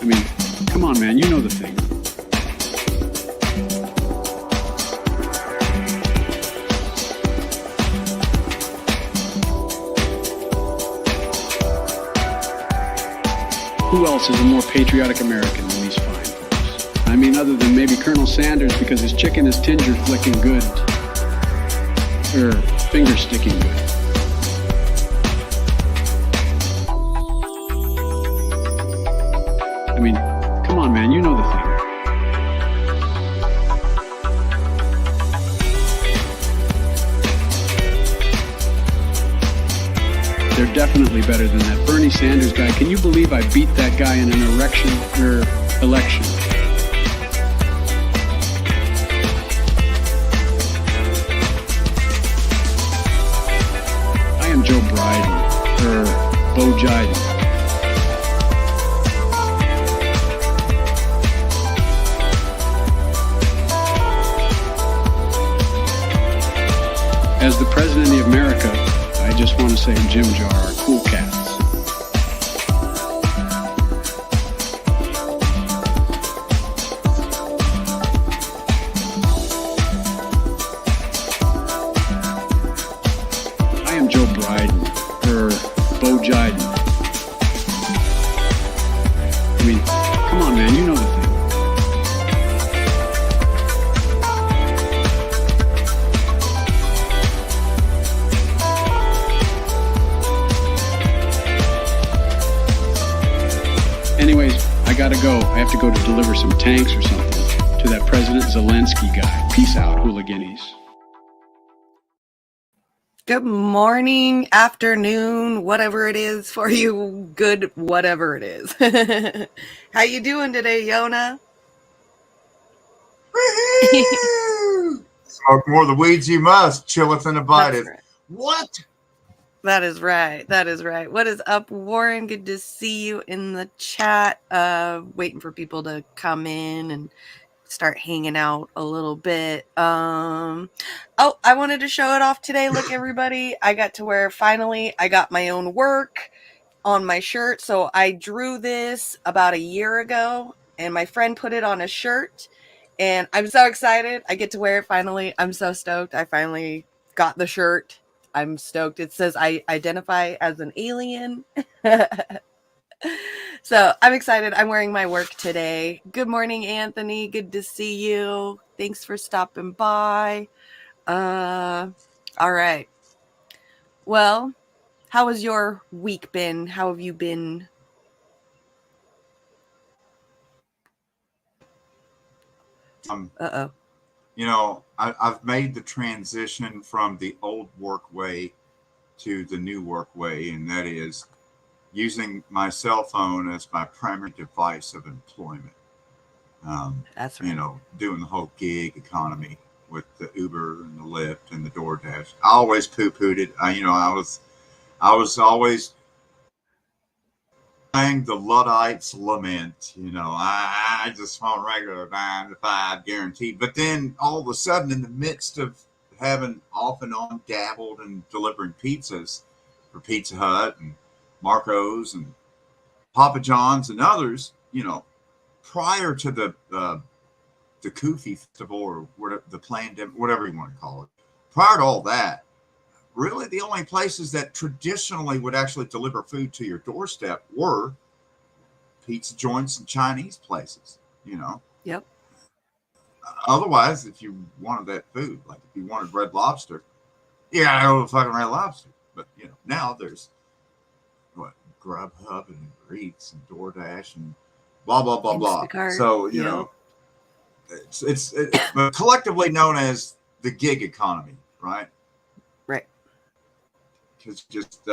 mean, come on, man, you know the thing. Who else is a more patriotic American than these fine folks? I mean, other than maybe Colonel Sanders, because his chicken is tinger flicking good, or finger sticking good. I mean, come on, man, you know the thing. They're definitely better than that Bernie Sanders guy. Can you believe I beat that guy in an election? I am Joe Biden, or Bo Jiden. As the President of America, I just want to say Jim Jar are cool cats. I am Joe Biden, or Bo Jiden. I mean, come on, man, you know the thing. Anyways, I gotta go. I have to go to deliver some tanks or something to that President Zelensky guy. Peace out, hooliganies. Good morning, afternoon, whatever it is for you. Good, whatever it is. How you doing today, Yona? Smoke more of the weeds you must. Chilleth and abideth. Right. What? That is right. That is right. What is up, Warren? Good to see you in the chat. Waiting for people to come in and start hanging out a little bit. Oh, I wanted to show it off today. Look, everybody, I got to wear, finally, I got my own work on my shirt. So I drew this about a year ago, and my friend put it on a shirt, and I'm so excited. I get to wear it finally. I'm so stoked. I finally got the shirt. I'm stoked. It says I identify as an alien. So I'm excited. I'm wearing my work today. Good morning, Anthony. Good to see you. Thanks for stopping by. All right. Well, how has your week been? How have you been? Uh-oh. You know, I've made the transition from the old work way to the new work way, and that is using my cell phone as my primary device of employment. That's right. You know, doing the whole gig economy with the Uber and the Lyft and the DoorDash. I always poo-pooed it. I was always playing the Luddites lament. You know, I just want regular 9 to 5 guaranteed. But then all of a sudden, in the midst of having off and on dabbled and delivering pizzas for Pizza Hut and Marco's and Papa John's and others, you know, prior to the Kofi Festival or whatever, the pandemic, whatever you want to call it, prior to all that, really the only places that traditionally would actually deliver food to your doorstep were pizza joints and Chinese places, you know. Yep. Otherwise, if you wanted that food, like if you wanted Red Lobster, you gotta go to fucking Red Lobster. But, you know, now there's Grubhub and Uber Eats and DoorDash and blah, blah, blah, Instacart, blah. So, you know, it's collectively known as the gig economy, right? Right. Because just,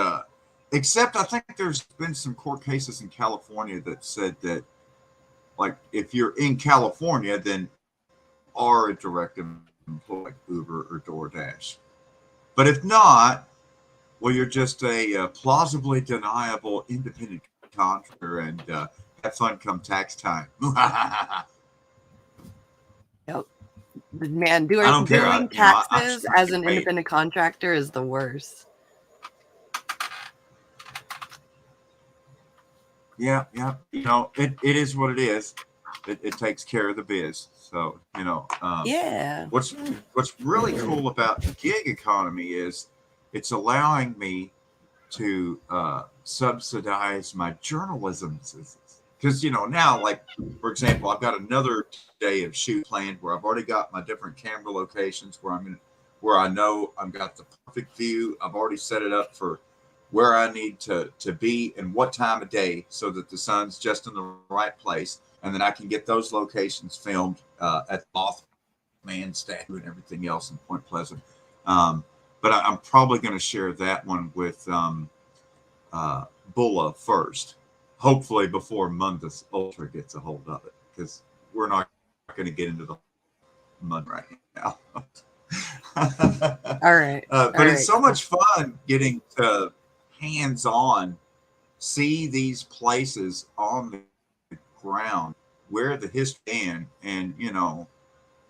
except I think there's been some court cases in California that said that, like, if you're in California, then are a direct employee like Uber or DoorDash. But if not, well, you're just a plausibly deniable independent contractor, and have fun come tax time. Yep. Man, doing taxes as an independent contractor is the worst. Yeah, yeah. It is what it is. It takes care of the biz. So, Yeah. what's really cool about the gig economy is it's allowing me to subsidize my journalism because now, like, for example, I've got another day of shoot planned where I've already got my different camera locations where I know I've got the perfect view. I've already set it up for where I need to be and what time of day so that the sun's just in the right place, and then I can get those locations filmed at the Mothman statue and everything else in Point Pleasant. But I'm probably going to share that one with Bulla first, hopefully before Mundus Ultra gets a hold of it, because we're not going to get into the mud right now. All right. But it's so much fun getting to hands-on see these places on the ground where the history and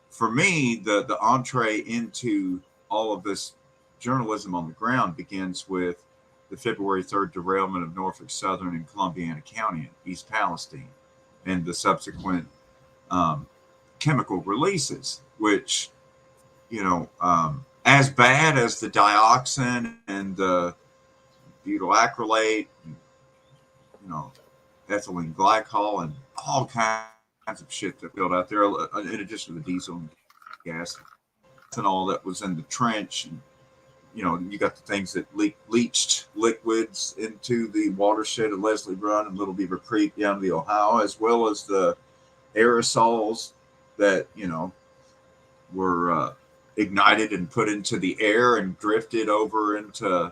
for me the entree into all of this journalism on the ground begins with the February 3rd derailment of Norfolk Southern and Columbiana County in East Palestine and the subsequent chemical releases, which as bad as the dioxin and the butyl acrylate, ethylene glycol, and all kinds of shit that built out there, in addition to the diesel and gas and all that was in the trench. And, you got the things that leached liquids into the watershed of Leslie Run and Little Beaver Creek down to the Ohio, as well as the aerosols that, were ignited and put into the air and drifted over into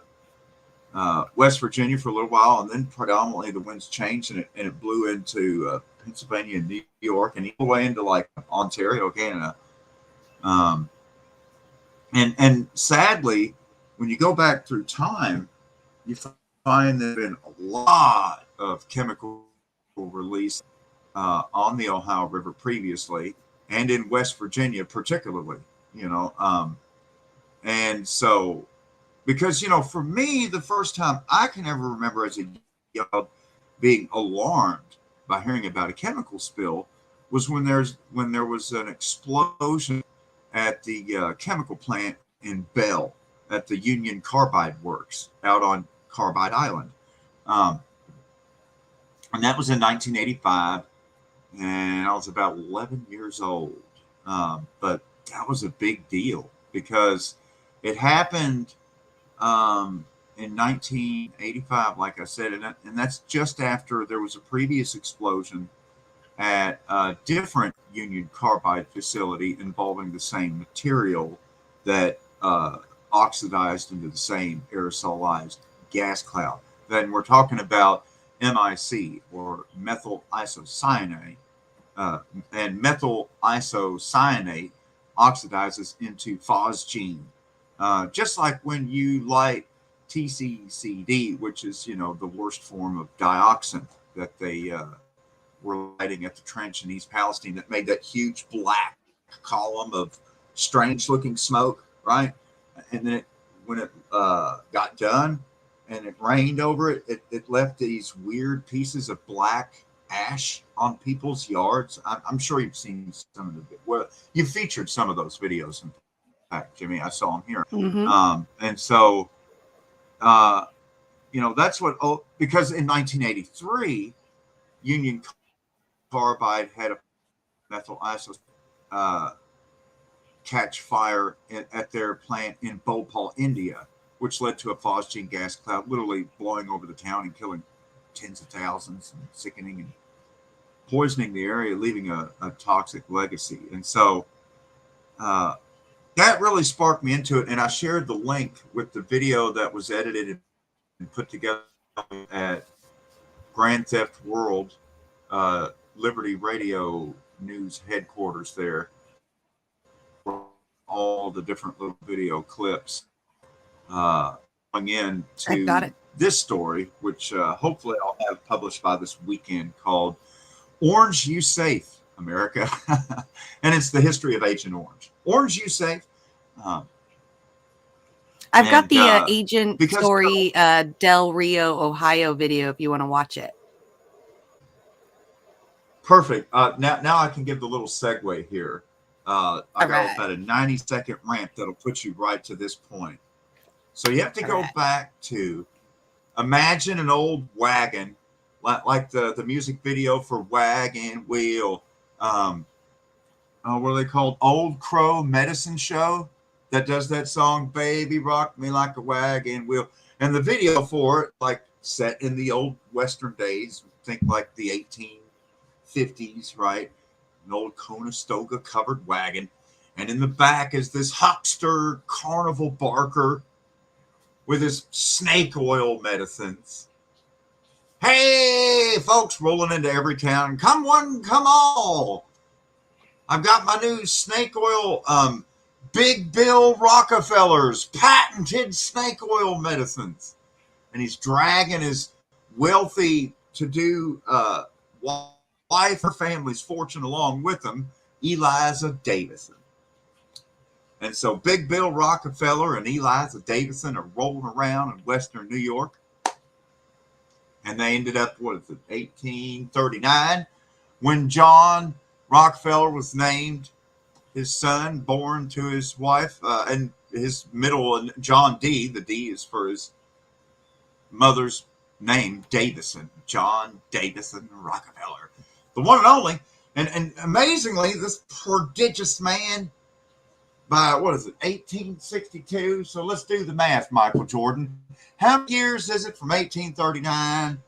West Virginia for a little while, and then predominantly the winds changed and it blew into Pennsylvania and New York and all the way into like Ontario, Canada. And sadly, when you go back through time, you find there have been a lot of chemical release on the Ohio River previously, and in West Virginia particularly. And so, because for me, the first time I can ever remember as a young being alarmed by hearing about a chemical spill was when there was an explosion at the chemical plant in Bell at the Union Carbide Works out on Carbide Island, and that was in 1985, and I was about 11 years old. But that was a big deal because it happened in 1985, like I said, and that's just after there was a previous explosion at a different Union Carbide facility involving the same material that oxidized into the same aerosolized gas cloud. Then we're talking about MIC, or methyl isocyanate, and methyl isocyanate oxidizes into phosgene. Just like when you light TCCD, which is, the worst form of dioxin that they were lighting at the trench in East Palestine that made that huge black column of strange looking smoke, right? And then when it got done and it rained over it, it left these weird pieces of black ash on people's yards. I'm sure you've seen some of you've featured some of those videos. In fact, Jimmy, I saw them here. Mm-hmm. And so, that's because in 1983, Union Carbide had a methyl isocyanate catch fire at their plant in Bhopal, India, which led to a phosgene gas cloud literally blowing over the town and killing tens of thousands and sickening and poisoning the area, leaving a toxic legacy. And so that really sparked me into it. And I shared the link with the video that was edited and put together at Grand Theft World Liberty Radio News headquarters there. All the different little video clips going into this story, which hopefully I'll have published by this weekend, called Orange You Safe, America. And it's the history of Agent Orange. Orange You Safe. I've got the Agent Story Del Rio, Ohio video if you want to watch it. Perfect. Now I can give the little segue here. I All got right. about a 90-second rant that'll put you right to this point. So you have to All go right. back to imagine an old wagon, like the music video for Wagon Wheel. What are they called? Old Crow Medicine Show that does that song, Baby Rock Me Like a Wagon Wheel. And the video for it, like set in the old Western days, think like the 1850s, right? An old Conestoga covered wagon. And in the back is this huckster carnival barker with his snake oil medicines. Hey, folks, rolling into every town. Come one, come all. I've got my new snake oil, Big Bill Rockefeller's patented snake oil medicines. And he's dragging his wealthy to-do wife or family's fortune along with him, Eliza Davison. And so Big Bill Rockefeller and Eliza Davison are rolling around in Western New York. And they ended up, 1839, when John Rockefeller was named his son, born to his wife, and his middle, John D. The D is for his mother's name, Davison. John Davison Rockefeller. The one and only. And amazingly, this prodigious man, by 1862? So let's do the math, Michael Jordan. How many years is it from 1839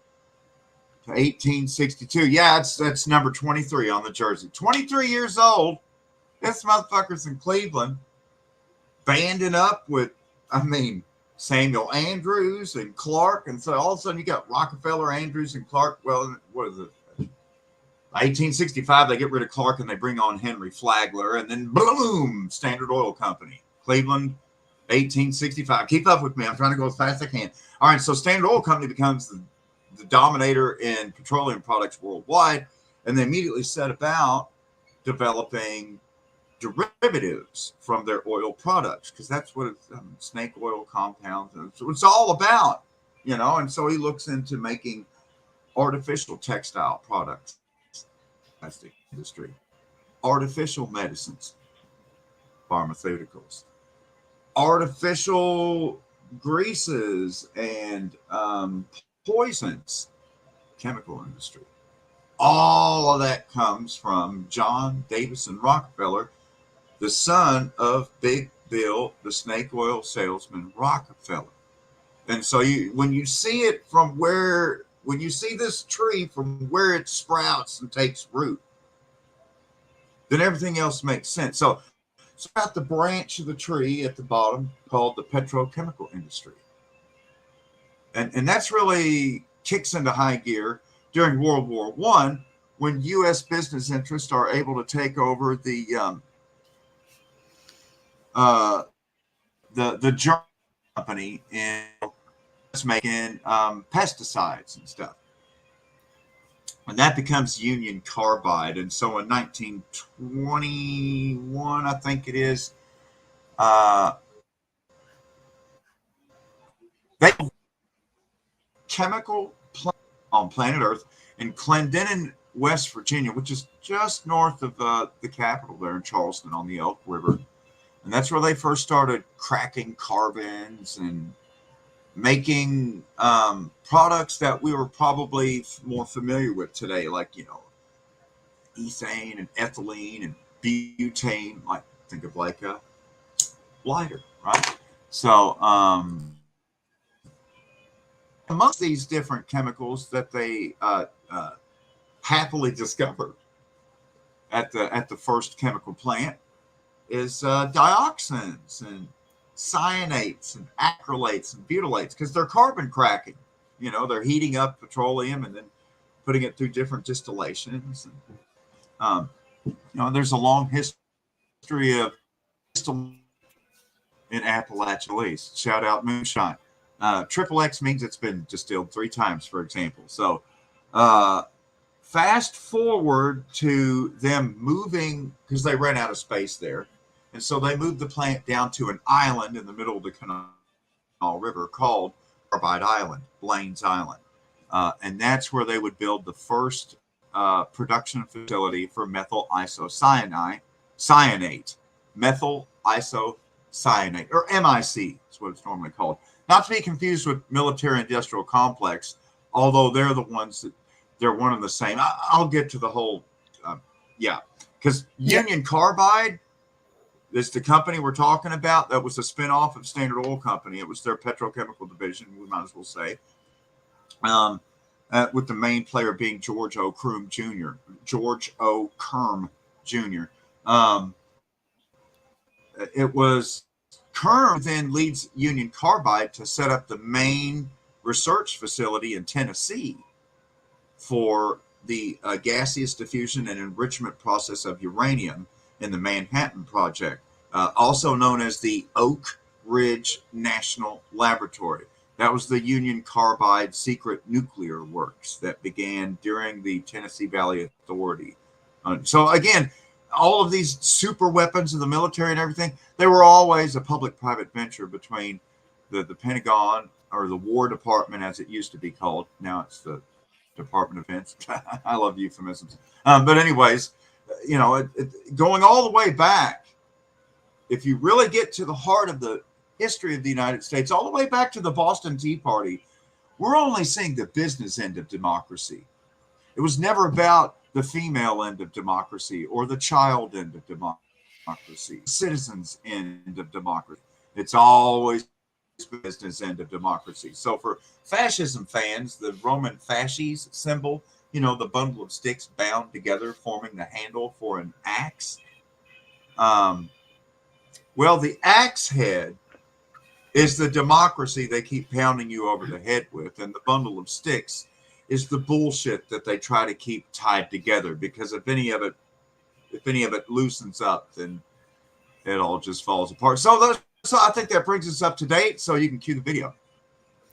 to 1862? Yeah, that's number 23 on the jersey. 23 years old. This motherfucker's in Cleveland, banding up with, Samuel Andrews and Clark. And so all of a sudden you got Rockefeller, Andrews, and Clark. Well, what is it? 1865, they get rid of Clark and they bring on Henry Flagler, and then boom, Standard Oil Company, Cleveland, 1865. Keep up with me. I'm trying to go as fast as I can. All right, so Standard Oil Company becomes the dominator in petroleum products worldwide, and they immediately set about developing derivatives from their oil products, because that's what it's, snake oil compounds, and it's all about, and so he looks into making artificial textile products, plastic industry, artificial medicines, pharmaceuticals, artificial greases and poisons, chemical industry. All of that comes from John Davison Rockefeller, the son of Big Bill, the snake oil salesman Rockefeller. And so when you see this tree from where it sprouts and takes root, then everything else makes sense. So it's about the branch of the tree at the bottom called the petrochemical industry. And that's really kicks into high gear during World War I, when U.S. business interests are able to take over the German company in making pesticides and stuff. And that becomes Union Carbide. And so in 1921, I think it is, they chemical plant on planet Earth in Clendenin, West Virginia, which is just north of the capital there in Charleston on the Elk River. And that's where they first started cracking carbons and making products that we were probably more familiar with today, like, ethane and ethylene and butane, like think of like a lighter, right? So amongst these different chemicals that they happily discovered at the first chemical plant is dioxins and cyanates and acrylates and butylates, because they're carbon cracking. They're heating up petroleum and then putting it through different distillations. And, there's a long history of in Appalachia, at least. Shout out moonshine. Triple X means it's been distilled 3 times, for example. So fast forward to them moving, because they ran out of space there. And so they moved the plant down to an island in the middle of the Canal River called Carbide Island, Blaine's Island. And that's where they would build the first production facility for methyl isocyanate, methyl isocyanate, or MIC is what it's normally called. Not to be confused with military industrial complex, although they're the ones that they're one and the same. I'll get to the whole, because Union Carbide is the company we're talking about. That was a spinoff of Standard Oil Company. It was their petrochemical division, we might as well say. With the main player being George O. Kerm Jr. It was Kerm then leads Union Carbide to set up the main research facility in Tennessee for the gaseous diffusion and enrichment process of uranium in the Manhattan Project, also known as the Oak Ridge National Laboratory. That was the Union Carbide secret nuclear works that began during the Tennessee Valley Authority. So again, all of these super weapons of the military and everything, they were always a public-private venture between the Pentagon, or the War Department as it used to be called. Now it's the Department of Defense. I love euphemisms. But anyways, going all the way back, if you really get to the heart of the history of the United States, all the way back to the Boston Tea Party, we're only seeing the business end of democracy. It was never about the female end of democracy or the child end of democracy, citizens end of democracy. It's always business end of democracy. So for fascism fans, the Roman fasces symbol, the bundle of sticks bound together forming the handle for an axe. Well, the axe head is the democracy they keep pounding you over the head with, and the bundle of sticks is the bullshit that they try to keep tied together, because if any of it loosens up, then it all just falls apart. So I think that brings us up to date, so you can cue the video.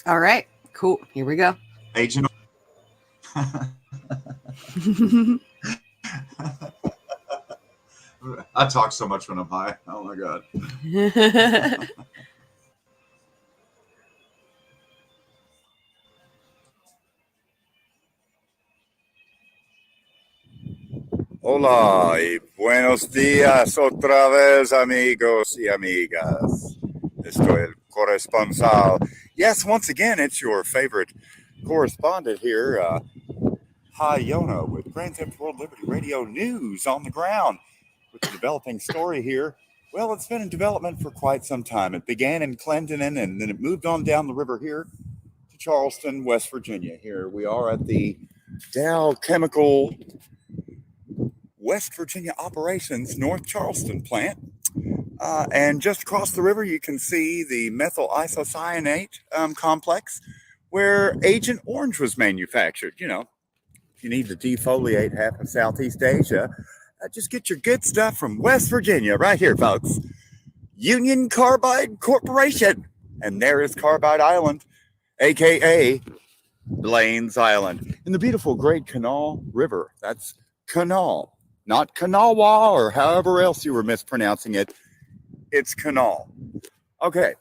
All right, cool. Here we go. Agent. I talk so much when I'm high. Oh my God. Hola y buenos días otra vez, amigos y amigas. Estoy el corresponsal. Yes, once again, it's your favorite correspondent here, Hi Yona, with Grand Theft World Liberty Radio News on the ground with the developing story here. Well, it's been in development for quite some time. It began in Clendenin, and then it moved on down the river here to Charleston, West Virginia. Here we are at the Dow Chemical West Virginia Operations North Charleston plant. And just across the river, you can see the methyl isocyanate complex where Agent Orange was manufactured. If you need to defoliate half of Southeast Asia, just get your good stuff from West Virginia right here, folks. Union Carbide Corporation. And there is Carbide Island, a.k.a. Blaine's Island, in the beautiful Great Kanawha River. That's Kanawha, not Kanawha or however else you were mispronouncing it. It's Kanawha. Okay.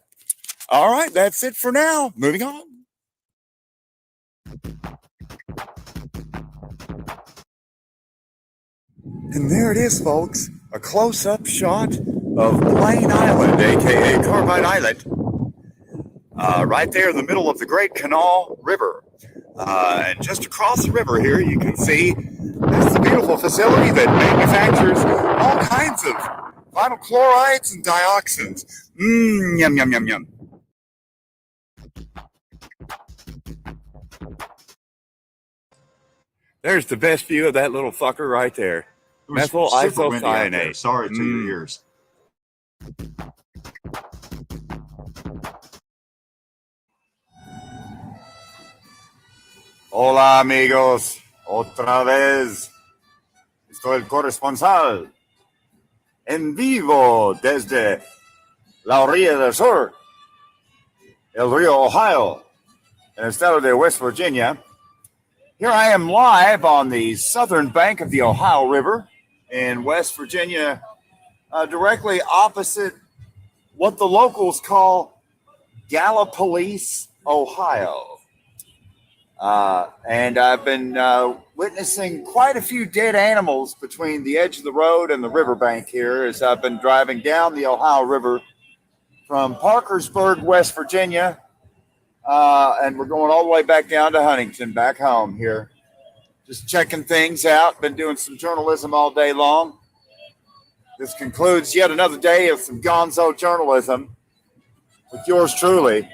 All right, that's it for now. Moving on. And there it is, folks. A close-up shot of Blaine Island, a.k.a. Carbide Island. Right there in the middle of the Great Kanawha River. And just across the river here, you can see that's the beautiful facility that manufactures all kinds of vinyl chlorides and dioxins. Yum, yum, yum, yum. There's the best view of that little fucker right there. Methyl isocyanate. Sorry to your ears. Hola, amigos. Otra vez. Estoy el corresponsal. En vivo desde la orilla del sur. El río Ohio. En el estado de West Virginia. Here I am live on the southern bank of the Ohio River in West Virginia, directly opposite what the locals call Gallipolis, Ohio. And I've been witnessing quite a few dead animals between the edge of the road and the riverbank here as I've been driving down the Ohio River from Parkersburg, West Virginia, and we're going all the way back down to Huntington, back home here. Just checking things out. Been doing some journalism all day long. This concludes yet another day of some gonzo journalism with yours truly,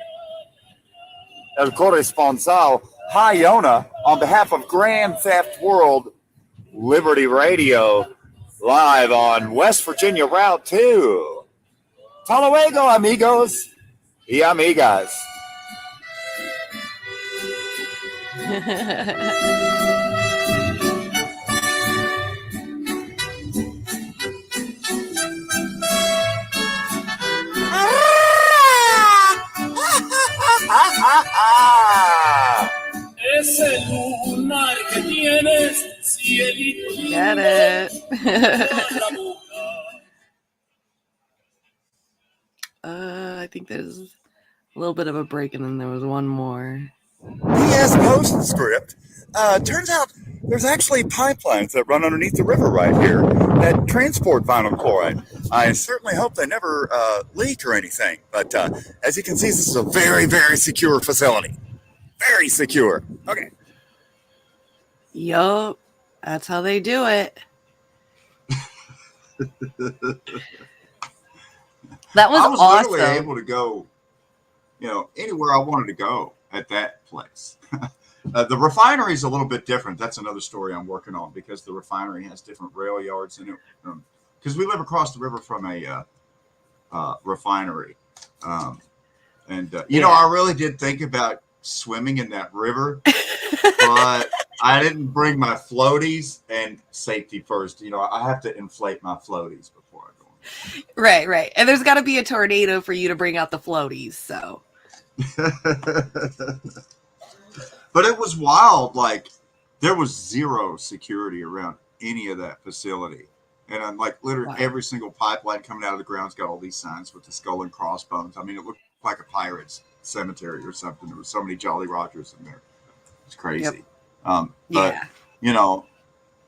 El Corresponsal. Hi, Yona, on behalf of Grand Theft World Liberty Radio, live on West Virginia Route 2. Hasta luego, amigos y amigas. Ese lunar que tienes, cielito lindo, Get it. la boca. I think there's a little bit of a break, and then there was one more. P.S. Postscript. Turns out there's actually pipelines that run underneath the river right here that transport vinyl chloride. I certainly hope they never leak or anything. But as you can see, this is a very, very secure facility. Very secure. Okay. Yup, that's how they do it. That was I was awesome. literally able to go, anywhere I wanted to go at that place. The refinery is a little bit different. That's another story I'm working on because the refinery has different rail yards in it. Because we live across the river from a refinery. I really did think about swimming in that river, but I didn't bring my floaties, and safety first. I have to inflate my floaties before I go. Right. And there's got to be a tornado for you to bring out the floaties, so. But it was wild. Like, there was zero security around any of that facility. And I'm like, literally every single pipeline coming out of the ground's got all these signs with the skull and crossbones. I mean, it looked like a pirate's cemetery or something. There was so many Jolly Rogers in there. It's crazy. But,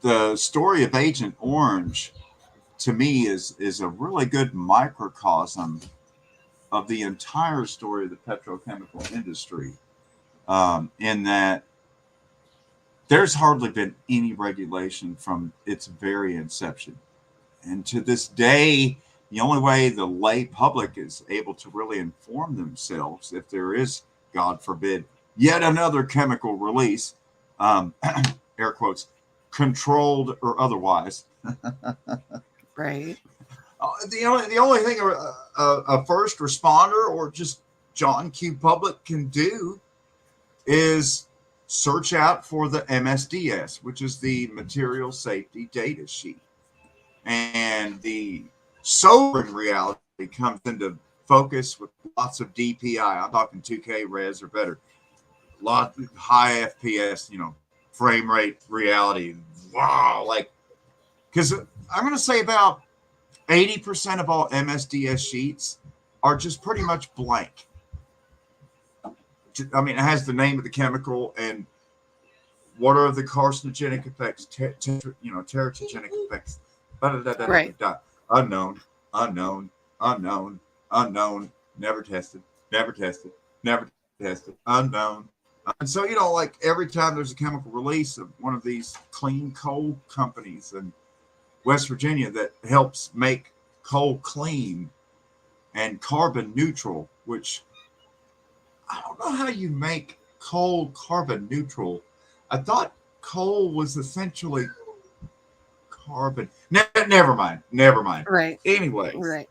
the story of Agent Orange, to me, is a really good microcosm of the entire story of the petrochemical industry. In that there's hardly been any regulation from its very inception. And to this day, the only way the lay public is able to really inform themselves, if there is, God forbid, yet another chemical release, air quotes, controlled or otherwise. Right. The only thing a first responder or just John Q. Public can do is search out for the MSDS, which is the Material Safety Data Sheet. And the sobering reality comes into focus with lots of DPI. I'm talking 2K res or better. Lot high FPS, frame rate reality. Wow. Because I'm going to say about 80% of all MSDS sheets are just pretty much blank. I mean, it has the name of the chemical and what are the carcinogenic effects, teratogenic effects. Right. Unknown, never tested, unknown. And so, every time there's a chemical release of one of these clean coal companies in West Virginia that helps make coal clean and carbon neutral, which I don't know how you make coal carbon neutral. I thought coal was essentially carbon. Never mind. Right. Anyway, Right.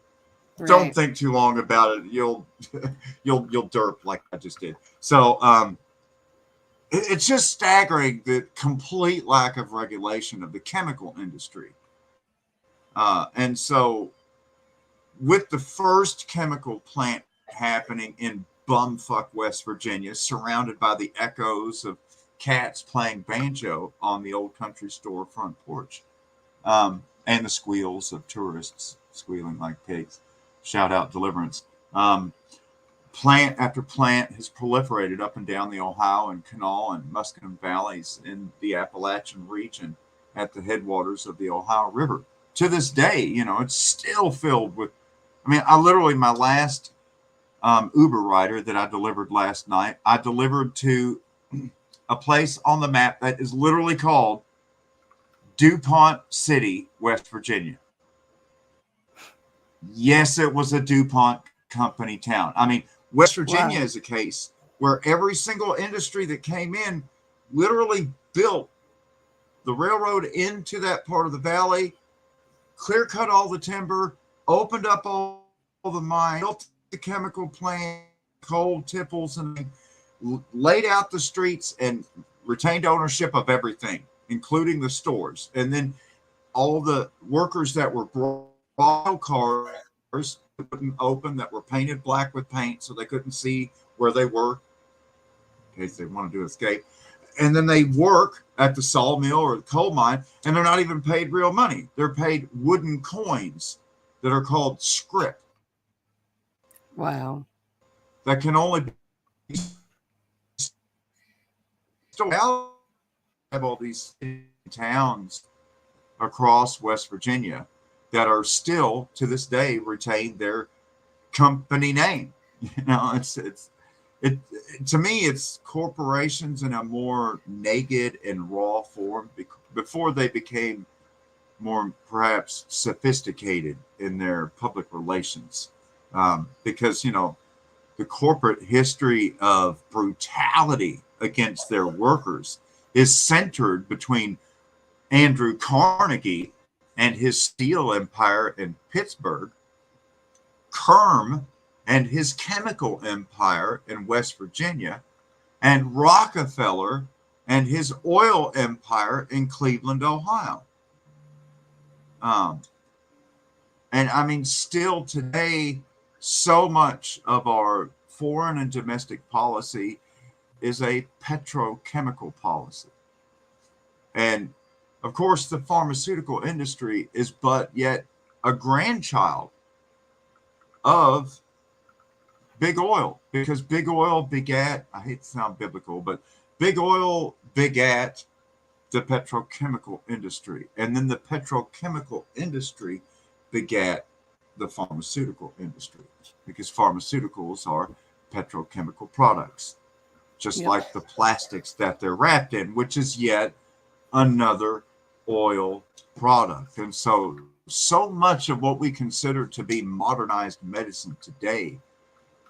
Don't think too long about it. You'll derp like I just did. So it's just staggering the complete lack of regulation of the chemical industry. And so with the first chemical plant happening in bumfuck West Virginia, surrounded by the echoes of cats playing banjo on the old country store front porch, and the squeals of tourists squealing like pigs. Shout out Deliverance. plant after plant has proliferated up and down the Ohio and Kanawha and Muscatine valleys in the Appalachian region at the headwaters of the Ohio River. To this day, it's still filled with, I literally, my last Uber rider that I delivered last night, I delivered to a place on the map that is literally called DuPont City, West Virginia. Yes, it was a DuPont company town. West Virginia is a case where every single industry that came in literally built the railroad into that part of the valley, clear cut all the timber, opened up all the mines, built the chemical plant, coal tipples, and laid out the streets and retained ownership of everything, including the stores. And then all the workers that were brought cars that wouldn't open, that were painted black with paint so they couldn't see where they were in case they wanted to escape. And then they work at the sawmill or the coal mine, and they're not even paid real money. They're paid wooden coins that are called scrip. Wow. That can only be stored out. Have all these towns across West Virginia that are still to this day retain their company name. It to me, it's corporations in a more naked and raw form before they became more perhaps sophisticated in their public relations. Because, the corporate history of brutality against their workers is centered between Andrew Carnegie and his steel empire in Pittsburgh, Kerm and his chemical empire in West Virginia, and Rockefeller and his oil empire in Cleveland, Ohio. Still today, so much of our foreign and domestic policy is a petrochemical policy. And of course, the pharmaceutical industry is but yet a grandchild of big oil, because big oil begat, I hate to sound biblical, but big oil begat the petrochemical industry. And then the petrochemical industry begat the pharmaceutical industry, because pharmaceuticals are petrochemical products, just like the plastics that they're wrapped in, which is yet another oil product. And so much of what we consider to be modernized medicine today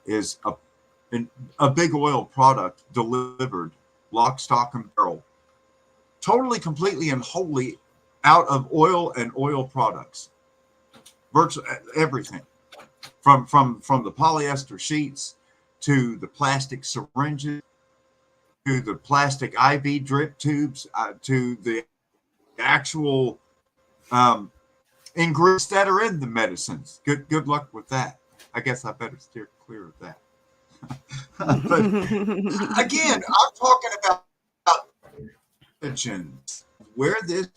is a big oil product delivered lock, stock, and barrel, totally, completely, and wholly out of oil and oil products. Virtually everything, from the polyester sheets to the plastic syringes, to the plastic IV drip tubes, to the actual ingredients that are in the medicines. Good luck with that. I guess I better steer clear of that. But again, I'm talking about where this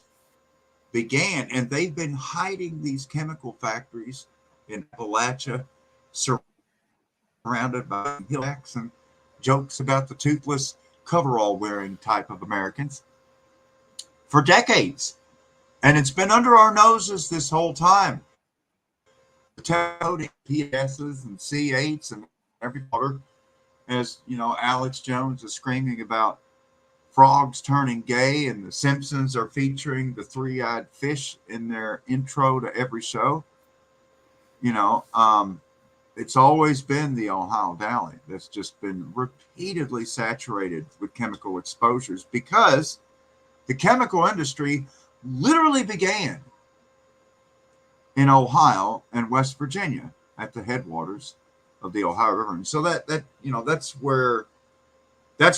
began, and they've been hiding these chemical factories in Appalachia, surrounded by hillbacks and jokes about the toothless coverall wearing type of Americans for decades. And it's been under our noses this whole time. The PSs and C8s and every water, as Alex Jones is screaming about frogs turning gay, and the Simpsons are featuring the three-eyed fish in their intro to every show. It's always been the Ohio Valley that's just been repeatedly saturated with chemical exposures, because the chemical industry literally began in Ohio and West Virginia at the headwaters of the Ohio River. And so that's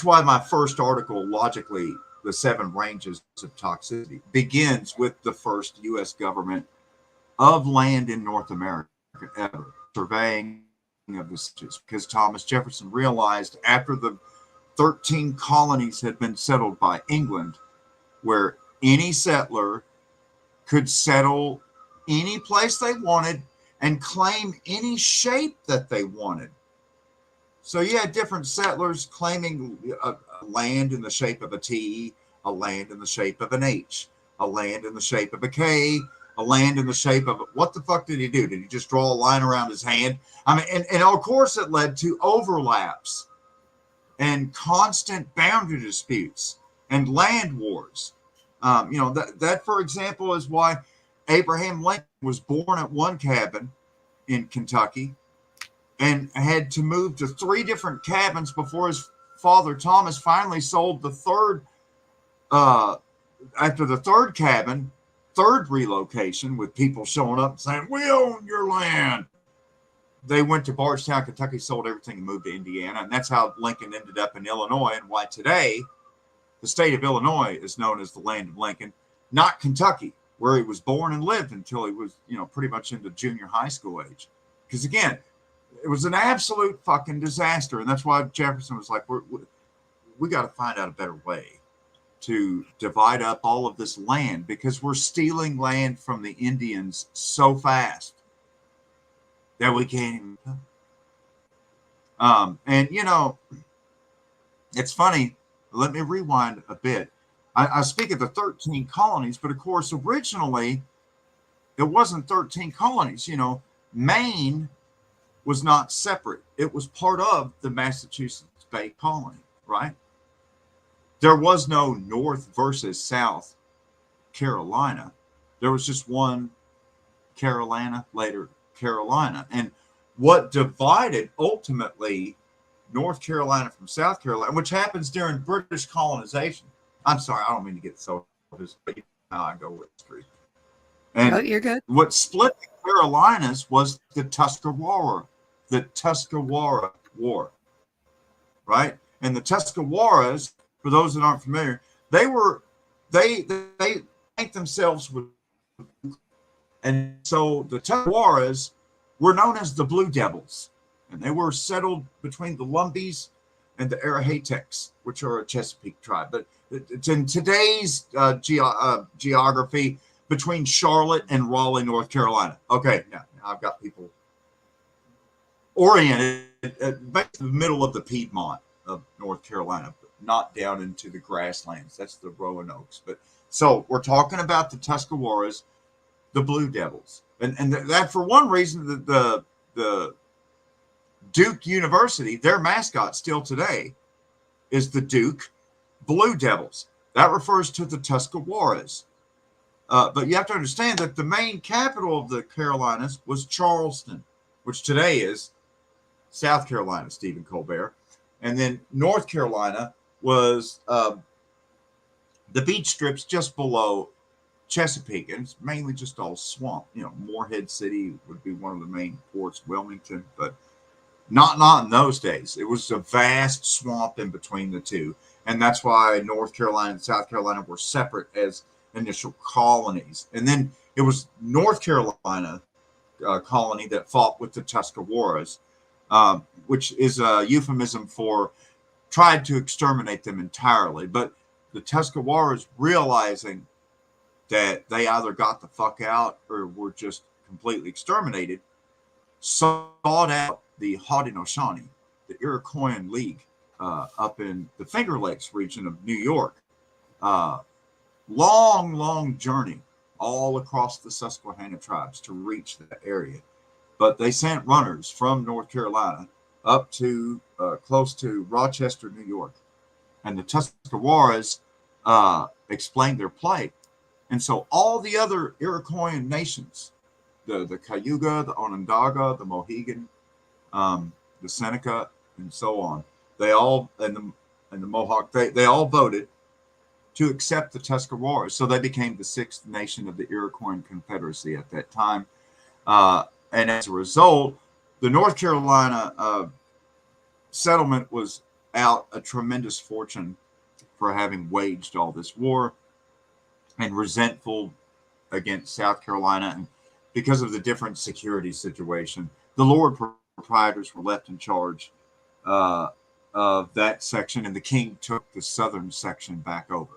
why my first article, logically, the 7 ranges of toxicity, begins with the first U.S. government of land in North America ever, surveying of the states, because Thomas Jefferson realized after the 13 colonies had been settled by England, where any settler could settle any place they wanted and claim any shape that they wanted. So you had different settlers claiming a land in the shape of a T, a land in the shape of an H, a land in the shape of a K, a land in the shape of what the fuck did he do? Did he just draw a line around his hand? I mean, and of course it led to overlaps and constant boundary disputes and land wars. That for example is why Abraham Lincoln was born at one cabin in Kentucky and had to move to 3 different cabins before his father Thomas finally sold the third. After the third cabin, third relocation with people showing up saying, "We own your land." They went to Bardstown, Kentucky, sold everything and moved to Indiana. And that's how Lincoln ended up in Illinois, and why today the state of Illinois is known as the land of Lincoln, not Kentucky, where he was born and lived until he was, pretty much into junior high school age. Because again, it was an absolute fucking disaster. And that's why Jefferson was like, we got to find out a better way to divide up all of this land, because we're stealing land from the Indians so fast that we can't even. It's funny. Let me rewind a bit. I speak of the 13 colonies, but of course, originally it wasn't 13 colonies. Maine was not separate. It was part of the Massachusetts Bay Colony, right? There was no North versus South Carolina. There was just one Carolina, later Carolina. And what divided ultimately North Carolina from South Carolina, which happens during British colonization. I'm sorry, I don't mean to get so how I go with history. And you're good. What split the Carolinas was the Tuscarora War, right? And the Tuscaroras, for those that aren't familiar, they ranked themselves with, and so the Tuscaroras were known as the Blue Devils, and they were settled between the Lumbees and the Arahatecs, which are a Chesapeake tribe. But it's in today's geography between Charlotte and Raleigh, North Carolina. Okay, now I've got people oriented back to the middle of the Piedmont of North Carolina, but not down into the grasslands. That's the Roanoke. But so we're talking about the Tuscaroras, the Blue Devils, and that for one reason the Duke University, their mascot still today is the Duke Blue Devils. That refers to the Tuscaroras. But you have to understand that the main capital of the Carolinas was Charleston, which today is South Carolina, Stephen Colbert. And then North Carolina was the beach strips just below Chesapeake, and it's mainly just all swamp. Morehead City would be one of the main ports, Wilmington, but not in those days. It was a vast swamp in between the two, and that's why North Carolina and South Carolina were separate as initial colonies. And then it was North Carolina colony that fought with the Tuscaroras, which is a euphemism for tried to exterminate them entirely. But the Tuscaroras, realizing that they either got the fuck out or were just completely exterminated, sought out the Haudenosaunee, the Iroquoian League, up in the Finger Lakes region of New York. Long journey all across the Susquehanna tribes to reach that area. But they sent runners from North Carolina up to close to Rochester, New York. And the Tuscaroras explained their plight. And so all the other Iroquoian nations, the Cayuga, the Onondaga, the Mohegan, the Seneca, and so on, they all, and the Mohawk, they all voted to accept the Tuscaroras. So they became the 6th nation of the Iroquois Confederacy at that time. And as a result, the North Carolina settlement was out a tremendous fortune for having waged all this war, and resentful against South Carolina. And because of the different security situation, the Lord proprietors were left in charge of that section, and the king took the southern section back over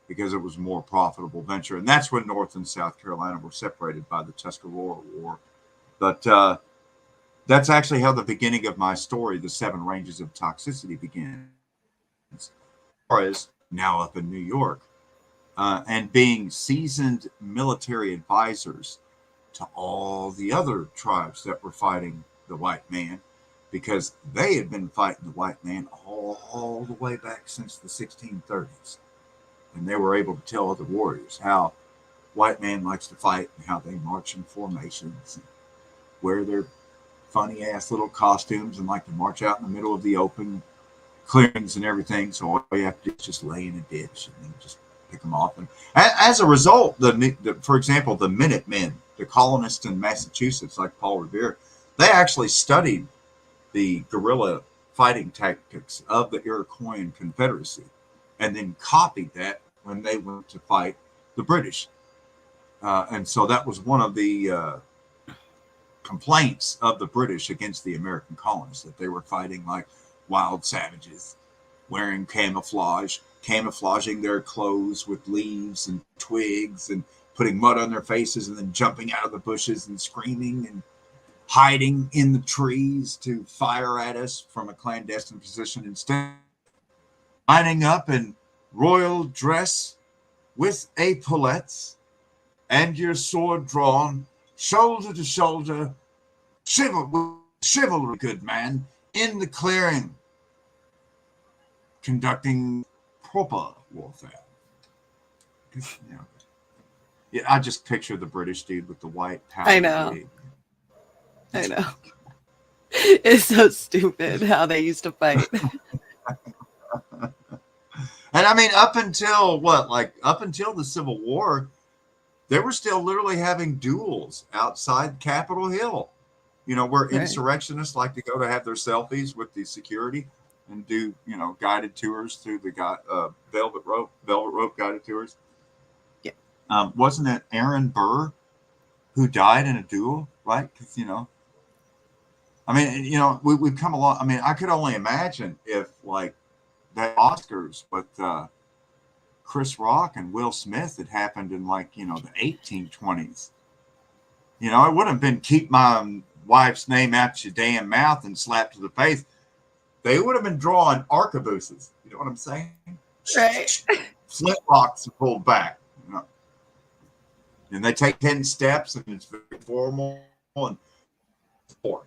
because it was a more profitable venture. And that's when North and South Carolina were separated by the Tuscarora War. But That's actually how the beginning of my story, The Seven Ranges of Toxicity, begins. As far as now up in New York, and being seasoned military advisors to all the other tribes that were fighting the white man, because they had been fighting the white man all the way back since the 1630s. And they were able to tell other warriors how white man likes to fight and how they march in formations and wear their funny ass little costumes and like to march out in the middle of the open clearings and everything. So all you have to do is just lay in a ditch and then just pick them off. And as a result, for example, the Minutemen, the colonists in Massachusetts, like Paul Revere, they actually studied the guerrilla fighting tactics of the Iroquoian Confederacy and then copied that when they went to fight the British. And so that was one of the complaints of the British against the American colonists, that they were fighting like wild savages, wearing camouflaging their clothes with leaves and twigs and putting mud on their faces and then jumping out of the bushes and screaming and hiding in the trees to fire at us from a clandestine position, instead lining up in royal dress with epaulettes and your sword drawn, shoulder to shoulder, chivalry, good man, in the clearing, conducting proper warfare. You know, yeah, I just picture the British dude with the white powder. I know. I know. It's so stupid how they used to fight. And I mean, up until the Civil War, they were still literally having duels outside Capitol Hill, you know, where insurrectionists like to go to have their selfies with the security and do, you know, guided tours through the velvet rope guided tours. Yeah. Wasn't it Aaron Burr who died in a duel, right? Because, you know, I mean, you know, we've come along. I mean, I could only imagine if like that Oscars with Chris Rock and Will Smith had happened in like, you know, the 1820s. You know, it wouldn't have been keep my wife's name out your damn mouth and slap to the face. They would have been drawing arquebuses. You know what I'm saying? Right. Flintlocks pulled back. You know? And they take 10 steps and it's very formal and four.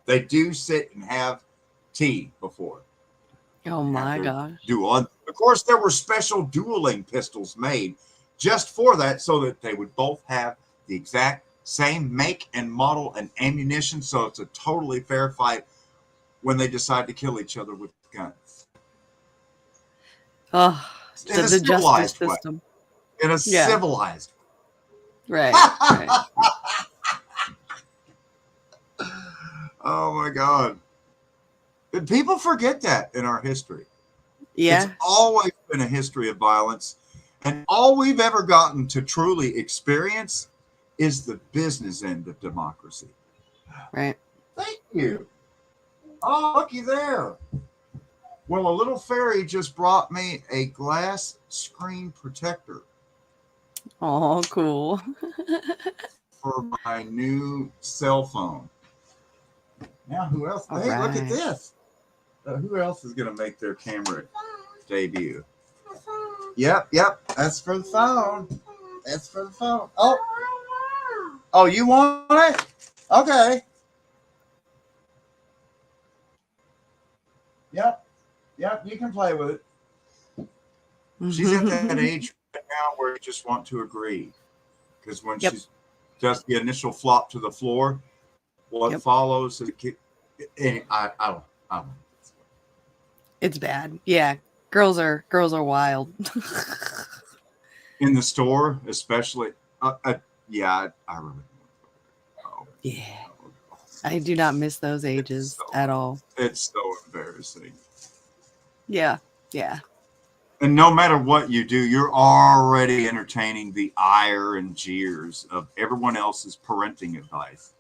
They do sit and have tea before. Oh my gosh. Duel. And of course, there were special dueling pistols made just for that, so that they would both have the exact same make and model and ammunition. So it's a totally fair fight when they decide to kill each other with guns. Oh, in a the justice civilized system. way. In a civilized way. Right. Oh my God. And people forget that in our history. Yeah. It's always been a history of violence. And all we've ever gotten to truly experience is the business end of democracy. Right. Thank you. Oh, looky there. Well, a little fairy just brought me a glass screen protector. Oh, cool. For my new cell phone. Now, who else? All hey, right. Look at this. Who else is going to make their camera debut? Yep. That's for the phone. That's for the phone. Oh, you want it? Okay. Yep. You can play with it. She's at that age right now where you just want to agree, because when she does the initial flop to the floor, what follows is I don't. It's bad. Yeah. Girls are wild. In the store, especially. I remember. Yeah. I do not miss those ages at all. It's so embarrassing. Yeah. And no matter what you do, you're already entertaining the ire and jeers of everyone else's parenting advice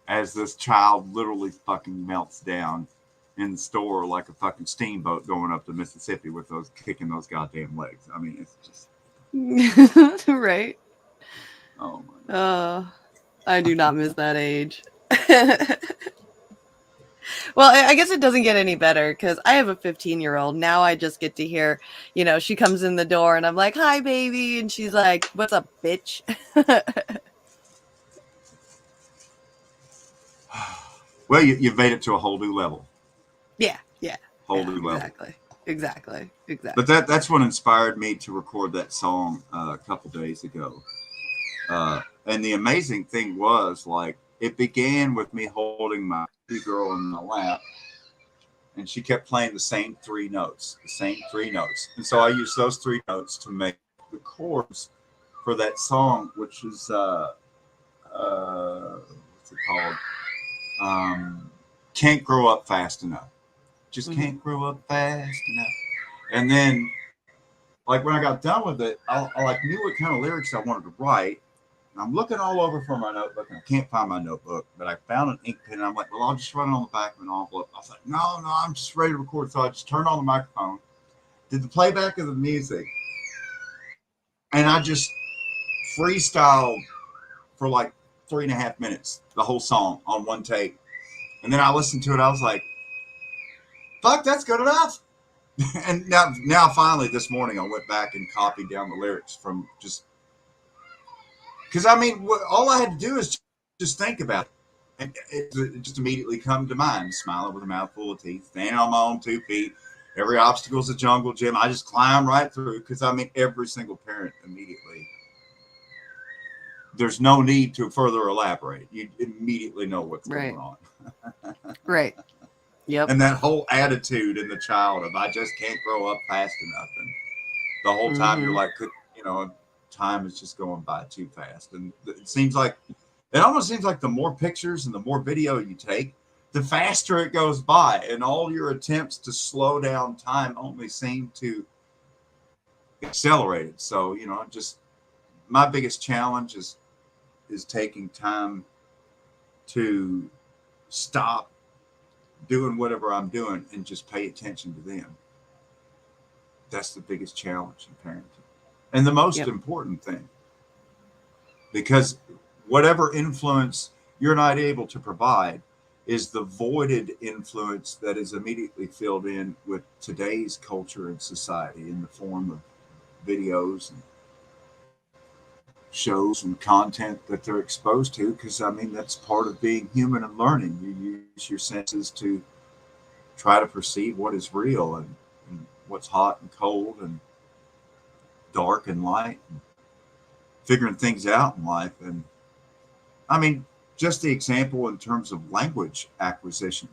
as this child literally fucking melts down in the store like a fucking steamboat going up the Mississippi with those kicking those goddamn legs. I mean, it's just right. Oh my God. I do not miss that age. Well, I guess it doesn't get any better because I have a 15-year-old. Now I just get to hear, she comes in the door and I'm like, hi, baby. And she's like, what's up, bitch? Well, you've made it to a whole new level. Yeah. Whole new level. Exactly. But that's what inspired me to record that song a couple days ago. And the amazing thing was, like, it began with me holding my girl in my lap, and she kept playing the same three notes. And so I used those three notes to make the chords for that song, which is what's it called? Can't Grow Up Fast Enough. Just can't grow up fast enough. And then, like, when I got done with it, I like knew what kind of lyrics I wanted to write. And I'm looking all over for my notebook, and I can't find my notebook, but I found an ink pen, and I'm like, well, I'll just write it on the back of an envelope. I was like, no, I'm just ready to record. So I just turned on the microphone, did the playback of the music, and I just freestyled for like 3.5 minutes, the whole song on one take. And then I listened to it. I was like, fuck, that's good enough. And now finally this morning I went back and copied down the lyrics from just because all I had to do is just think about it, and it just immediately come to mind. Smiling with a mouthful of teeth, standing on my own 2 feet. Every obstacle's a jungle gym. I just climb right through because every single parent immediately. There's no need to further elaborate. You immediately know what's going on. Right. Yep. And that whole attitude in the child of I just can't grow up fast enough, and the whole time you're like, time is just going by too fast. And it almost seems like the more pictures and the more video you take, the faster it goes by, and all your attempts to slow down time only seem to accelerate it. So just my biggest challenge is taking time to stop doing whatever I'm doing and just pay attention to them. That's the biggest challenge in parenting, and the most important thing, because whatever influence you're not able to provide is the voided influence that is immediately filled in with today's culture and society in the form of videos and shows and content that they're exposed to, because that's part of being human and learning. You use your senses to try to perceive what is real and what's hot and cold and dark and light, and figuring things out in life. And just the example in terms of language acquisition,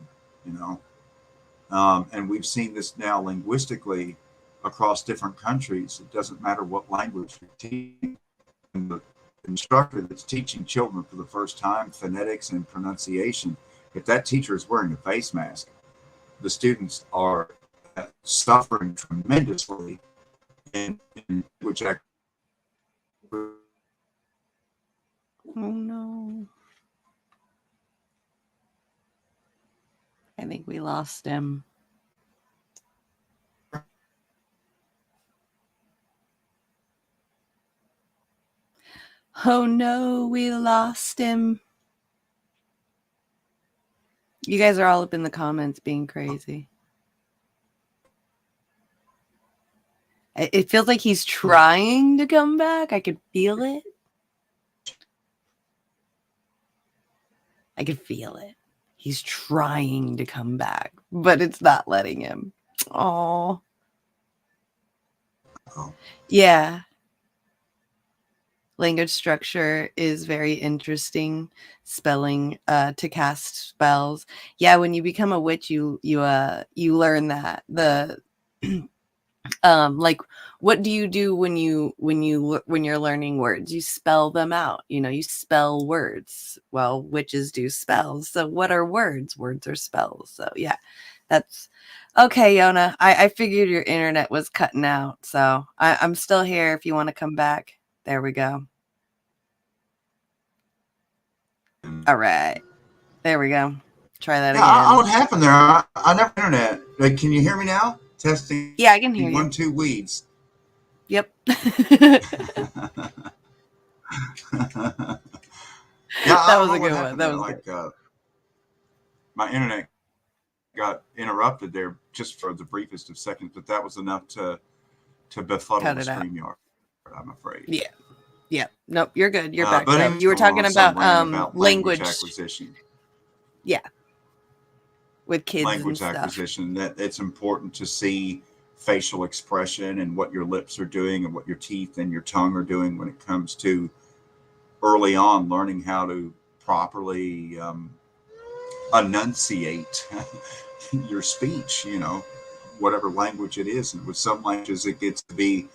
and we've seen this now linguistically across different countries. It doesn't matter what language you're teaching. The instructor that's teaching children for the first time phonetics and pronunciation, if that teacher is wearing a face mask, the students are suffering tremendously in which Oh no, I think we lost him. Oh no, we lost him. You guys are all up in the comments being crazy. It feels like he's trying to come back. I could feel it. He's trying to come back, but it's not letting him. Oh. Yeah. Language structure is very interesting. Spelling to cast spells. Yeah, when you become a witch, you learn that. Like, what do you do when you're learning words? You spell them out. You spell words. Well, witches do spells. So what are words? Words are spells. So yeah, that's okay, Yona. I figured your internet was cutting out, so I'm still here if you want to come back. There we go. All right. There we go. Try that again. What happened there? I never internet. Like, can you hear me now? Testing. Yeah, I can hear you. 1, 2 weeds. Yep. That was a good one. That was like my internet got interrupted there just for the briefest of seconds, but that was enough to befuddle Cut the it out. StreamYard, I'm afraid. Yeah. Yeah. Nope, you're good. You're back. But So anyway, you were talking on some about rant about language acquisition. Yeah. With kids Language and stuff. acquisition, that it's important to see facial expression and what your lips are doing and what your teeth and your tongue are doing when it comes to early on learning how to properly enunciate your speech, you know, whatever language it is. And with some languages, it gets to be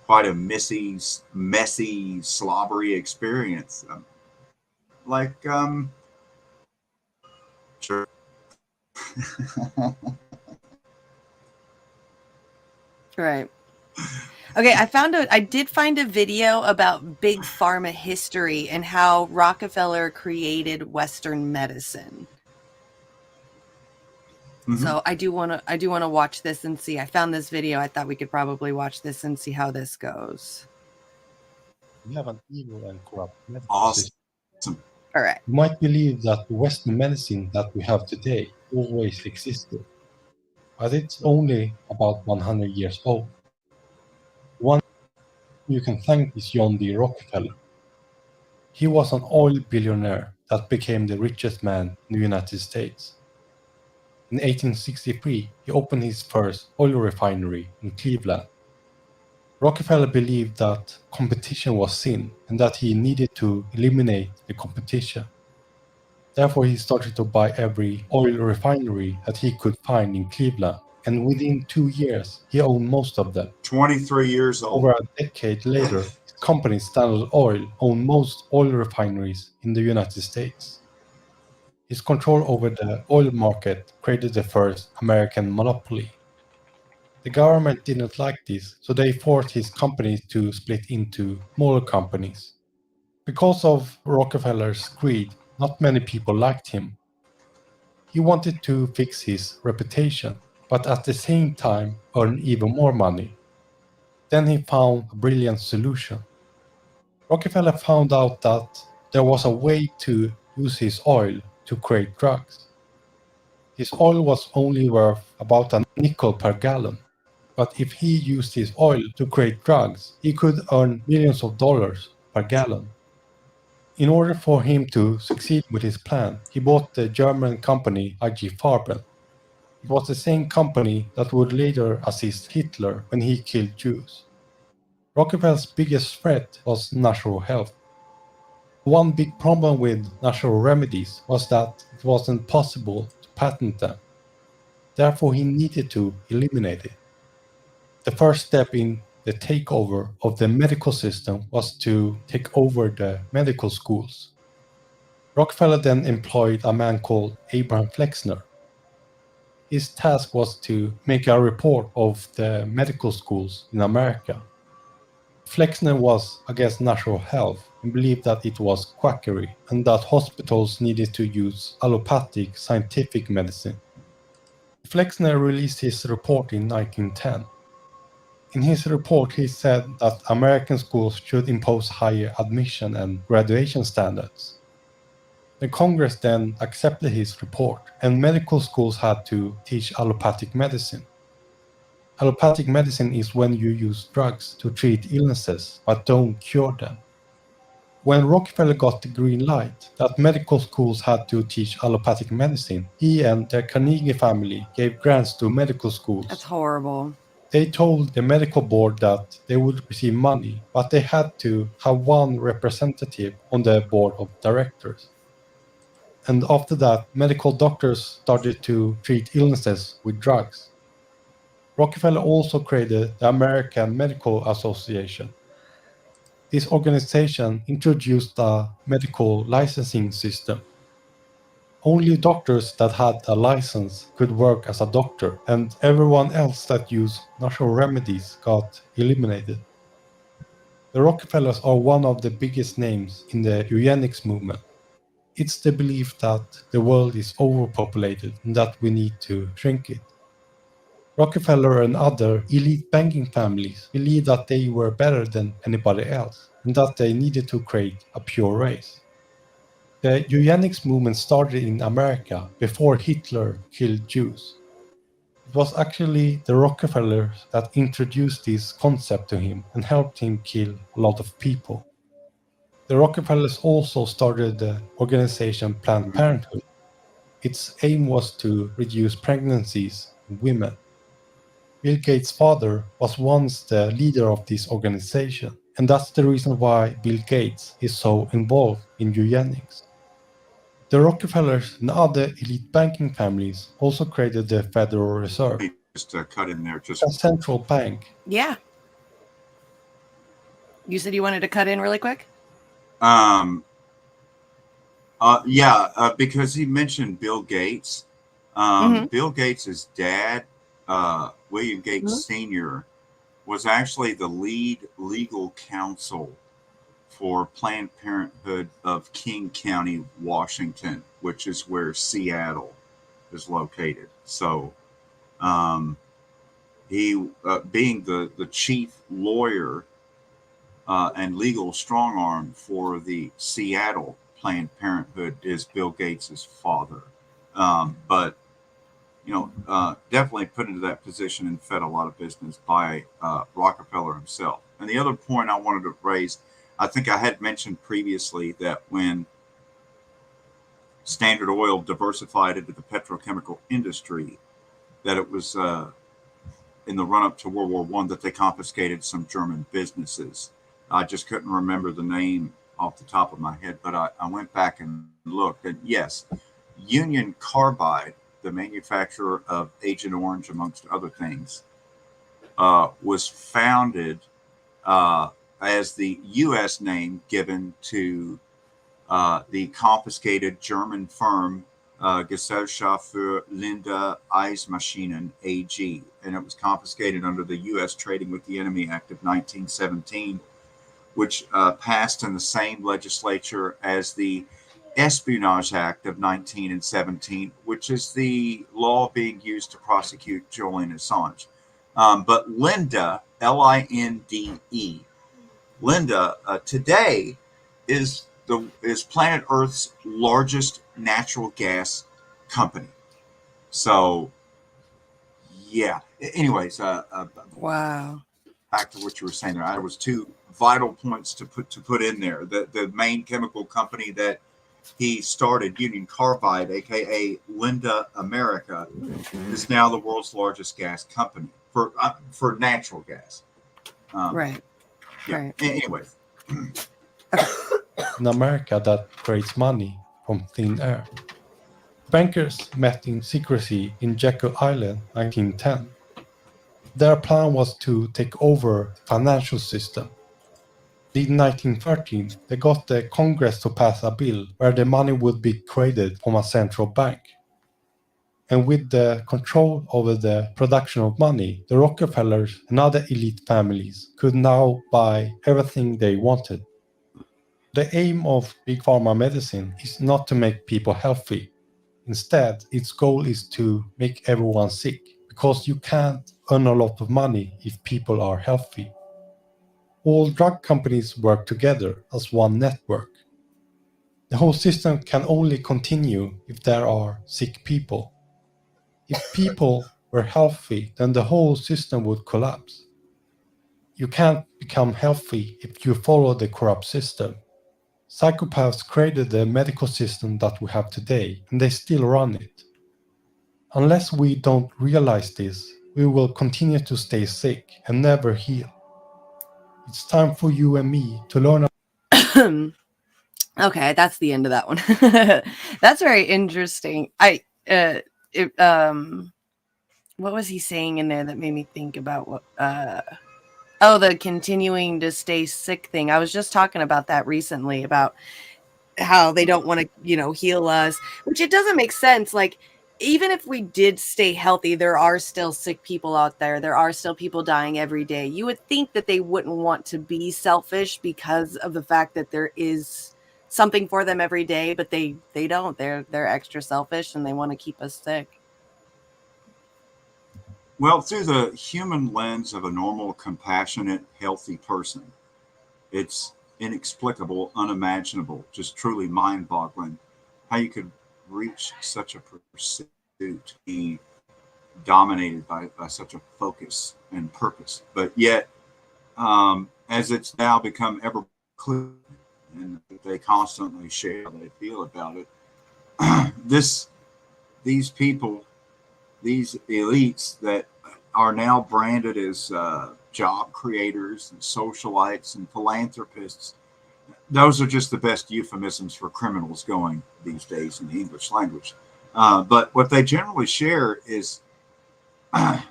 quite a messy, slobbery experience. Sure. Right. Okay, I did find a video about big pharma history and how Rockefeller created Western medicine. Mm-hmm. So I do want to watch this and see. I found this video. I thought we could probably watch this and see how this goes. We have an evil and corrupt medical Awesome. system. All right. You might believe that the Western medicine that we have today always existed, but it's only about 100 years old. One you can thank is John D. Rockefeller. He was an oil billionaire that became the richest man in the United States. In 1863, he opened his first oil refinery in Cleveland. Rockefeller believed that competition was sin and that he needed to eliminate the competition. Therefore, he started to buy every oil refinery that he could find in Cleveland, and within 2 years, he owned most of them. 23 years old. Over a decade later, his company Standard Oil owned most oil refineries in the United States. His control over the oil market created the first American monopoly. The government didn't like this, so they forced his companies to split into smaller companies. Because of Rockefeller's greed, not many people liked him. He wanted to fix his reputation, but at the same time earn even more money. Then he found a brilliant solution. Rockefeller found out that there was a way to use his oil to create drugs. His oil was only worth about a nickel per gallon, but if he used his oil to create drugs, he could earn millions of dollars per gallon. In order for him to succeed with his plan, he bought the German company IG Farben. It was the same company that would later assist Hitler when he killed Jews. Rockefeller's biggest threat was natural health. One big problem with natural remedies was that it wasn't possible to patent them. Therefore, he needed to eliminate it. The first step in the takeover of the medical system was to take over the medical schools. Rockefeller then employed a man called Abraham Flexner. His task was to make a report of the medical schools in America. Flexner was against natural health and believed that it was quackery and that hospitals needed to use allopathic scientific medicine. Flexner released his report in 1910. In his report, he said that American schools should impose higher admission and graduation standards. The Congress then accepted his report, and medical schools had to teach allopathic medicine. Allopathic medicine is when you use drugs to treat illnesses but don't cure them. When Rockefeller got the green light that medical schools had to teach allopathic medicine, he and the Carnegie family gave grants to medical schools. That's horrible. They told the medical board that they would receive money, but they had to have one representative on the board of directors. And after that, medical doctors started to treat illnesses with drugs. Rockefeller also created the American Medical Association. This organization introduced a medical licensing system. Only doctors that had a license could work as a doctor, and everyone else that used natural remedies got eliminated. The Rockefellers are one of the biggest names in the eugenics movement. It's the belief that the world is overpopulated and that we need to shrink it. Rockefeller and other elite banking families believed that they were better than anybody else and that they needed to create a pure race. The eugenics movement started in America before Hitler killed Jews. It was actually the Rockefellers that introduced this concept to him and helped him kill a lot of people. The Rockefellers also started the organization Planned Parenthood. Its aim was to reduce pregnancies in women. Bill Gates' father was once the leader of this organization, and that's the reason why Bill Gates is so involved in eugenics. The Rockefellers and other elite banking families also created the Federal Reserve, Just cut in there. Just a central bank. Yeah. You said you wanted to cut in really quick? Because he mentioned Bill Gates. Bill Gates' dad, William Gates Sr., was actually the lead legal counsel for Planned Parenthood of King County, Washington, which is where Seattle is located. So he, being the chief lawyer and legal strong arm for the Seattle Planned Parenthood, is Bill Gates's father. But definitely put into that position and fed a lot of business by Rockefeller himself. And the other point I wanted to raise, I think I had mentioned previously that when Standard Oil diversified into the petrochemical industry, that it was in the run-up to World War I that they confiscated some German businesses. I just couldn't remember the name off the top of my head, but I went back and looked, and yes, Union Carbide, the manufacturer of Agent Orange, amongst other things, was founded as the U.S. name given to the confiscated German firm Gesellschaft für Linde Eismaschinen AG, and it was confiscated under the U.S. Trading with the Enemy Act of 1917, which passed in the same legislature as the Espionage Act of 1917, which is the law being used to prosecute Julian Assange. But Linde, Linde, Linde today is planet Earth's largest natural gas company. So, yeah. Anyways, Wow. back to what you were saying there. There was two vital points to put in there. The main chemical company that he started, Union Carbide, aka Linde America, is now the world's largest gas company for natural gas. Right. Yeah. Right. Anyways. In America that creates money from thin air. Bankers met in secrecy in Jekyll Island 1910. Their plan was to take over the financial system. In 1913, they got the Congress to pass a bill where the money would be created from a central bank. And with the control over the production of money, the Rockefellers and other elite families could now buy everything they wanted. The aim of Big Pharma medicine is not to make people healthy. Instead, its goal is to make everyone sick, because you can't earn a lot of money if people are healthy. All drug companies work together as one network. The whole system can only continue if there are sick people. If people were healthy, then the whole system would collapse. You can't become healthy if you follow the corrupt system. Psychopaths created the medical system that we have today, and they still run it. Unless we don't realize this, we will continue to stay sick and never heal. It's time for you and me to learn. Okay, that's the end of that one. That's very interesting. What was he saying in there that made me think about what the continuing to stay sick thing. I was just talking about that recently, about how they don't want to, heal us, which it doesn't make sense. Like, even if we did stay healthy, there are still sick people out there. There are still people dying every day. You would think that they wouldn't want to be selfish because of the fact that there is something for them every day, but they don't. They're extra selfish and they want to keep us sick. Well, through the human lens of a normal, compassionate, healthy person, it's inexplicable, unimaginable, just truly mind-boggling. How you could reach such a pursuit, be dominated by such a focus and purpose, but yet, as it's now become ever clear, and they constantly share how they feel about it, these people, these elites that are now branded as job creators and socialites and philanthropists, those are just the best euphemisms for criminals going these days in the English language. But what they generally share is a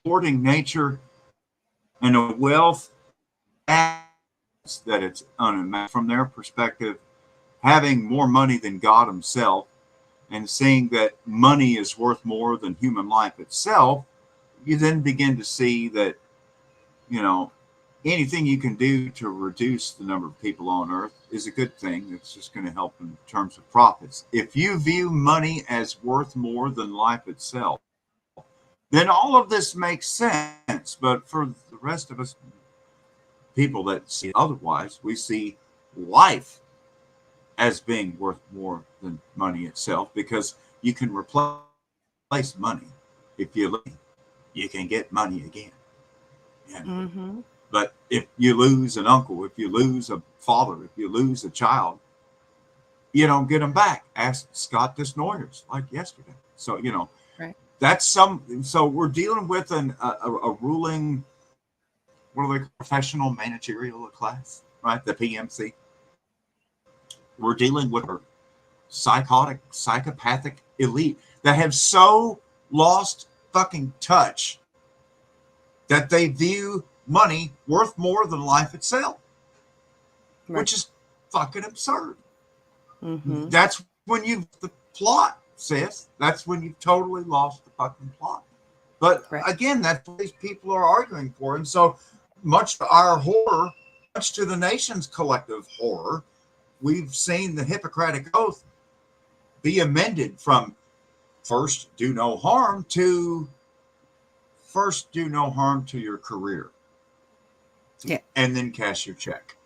hoarding nature and a wealth that it's unimaginable. From their perspective, having more money than God himself and seeing that money is worth more than human life itself, you then begin to see that, anything you can do to reduce the number of people on earth is a good thing. It's just going to help in terms of profits. If you view money as worth more than life itself, then all of this makes sense. But for the rest of us, people that see otherwise, we see life as being worth more than money itself, because you can replace money. If you leave, you can get money again. Mm-hmm. But if you lose an uncle, if you lose a father, if you lose a child, you don't get them back. Ask Scott Desnoyers like yesterday. So, right. That's so we're dealing with a ruling, what are they, professional managerial class, right? The PMC. We're dealing with a psychopathic elite that have so lost fucking touch that they view money worth more than life itself, Right. which is fucking absurd. Mm-hmm. That's when the plot, sis. That's when you've totally lost the fucking plot. But again, that's what these people are arguing for. And so, much to our horror, much to the nation's collective horror, we've seen the Hippocratic Oath be amended from first do no harm to first do no harm to your career. Yeah. And then cash your check.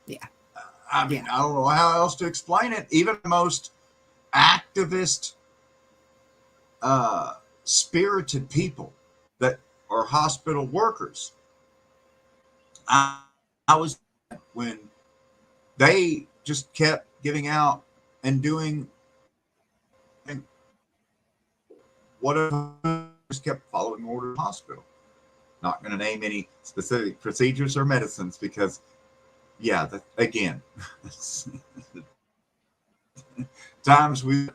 Yeah. I mean, I don't know how else to explain it. Even the most activist, spirited people that are hospital workers, I was when they just kept giving out and doing whatever, just kept following orders in the hospital. Not going to name any specific procedures or medicines because, again, times we,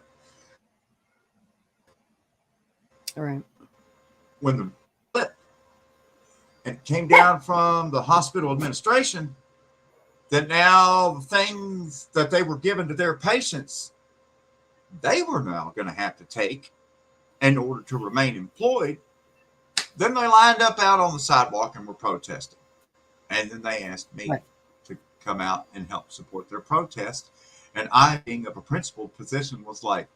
Right. when the flip and came down from the hospital administration, that now the things that they were given to their patients, they were now going to have to take in order to remain employed. Then they lined up out on the sidewalk and were protesting. And then they asked me to come out and help support their protest. And I, being of a principled position, was like,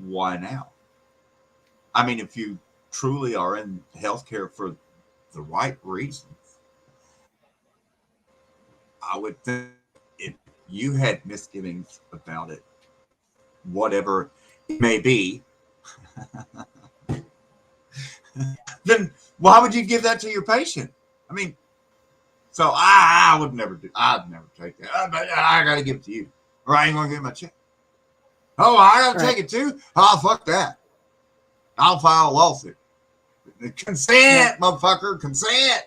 why now? I mean, if you truly are in healthcare for the right reasons, I would think if you had misgivings about it, whatever it may be, then why would you give that to your patient? I mean, so I would never do. I'd never take that. But I got to give it to you, or I ain't gonna get my check. Oh, I got to take it too. Oh, fuck that. I'll file a lawsuit. Consent, motherfucker. Consent.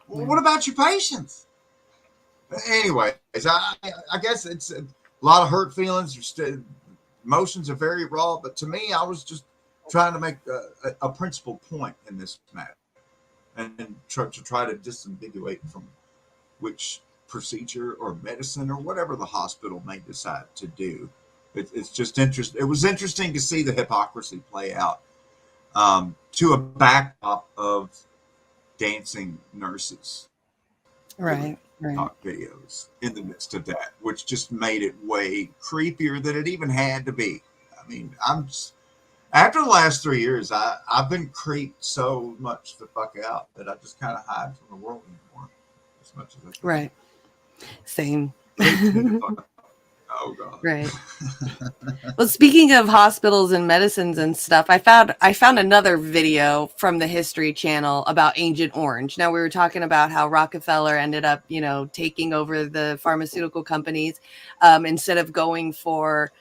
Well, what about your patients? Anyway, I guess it's a lot of hurt feelings. Emotions are very raw, but to me, I was just trying to make a principal point in this matter, and try to disambiguate from which procedure or medicine or whatever the hospital may decide to do. It's just interesting. It was interesting to see the hypocrisy play out to a backdrop of dancing nurses. Right. Talk videos in the midst of that, which just made it way creepier than it even had to be. I mean, after the last 3 years, I've been creeped so much the fuck out that I just kind of hide from the world anymore. as much as I can. Right. Same. Oh God. Right. Well, speaking of hospitals and medicines and stuff, I found another video from the History Channel about Agent Orange. Now, we were talking about how Rockefeller ended up, taking over the pharmaceutical companies instead of going for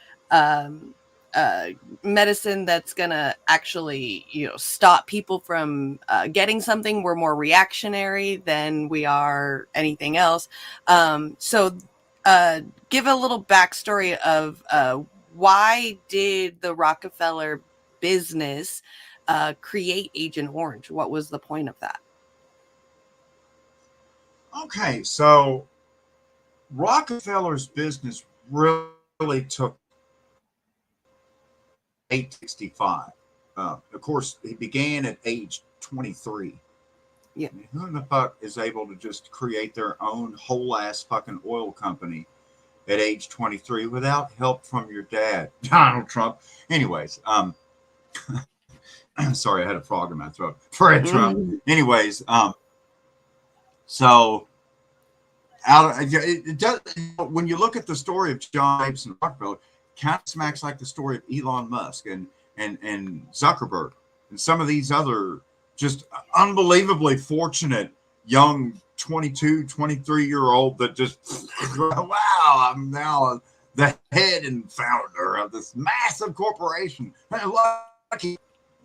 medicine that's gonna actually, stop people from getting something. We're more reactionary than we are anything else. So give a little backstory of why did the Rockefeller business create Agent Orange? What was the point of that? Okay, so Rockefeller's business really took 1865. Of course, he began at age 23. Yeah. I mean, who in the fuck is able to just create their own whole ass fucking oil company at age 23 without help from your dad, Donald Trump? Anyways, sorry, I had a frog in my throat. Fred Trump. Anyways, so it does, when you look at the story of John Abeson Rockefeller, kind of smacks like the story of Elon Musk and Zuckerberg and some of these other just unbelievably fortunate young 22, 23-year-old that just, wow, I'm now the head and founder of this massive corporation. Lucky.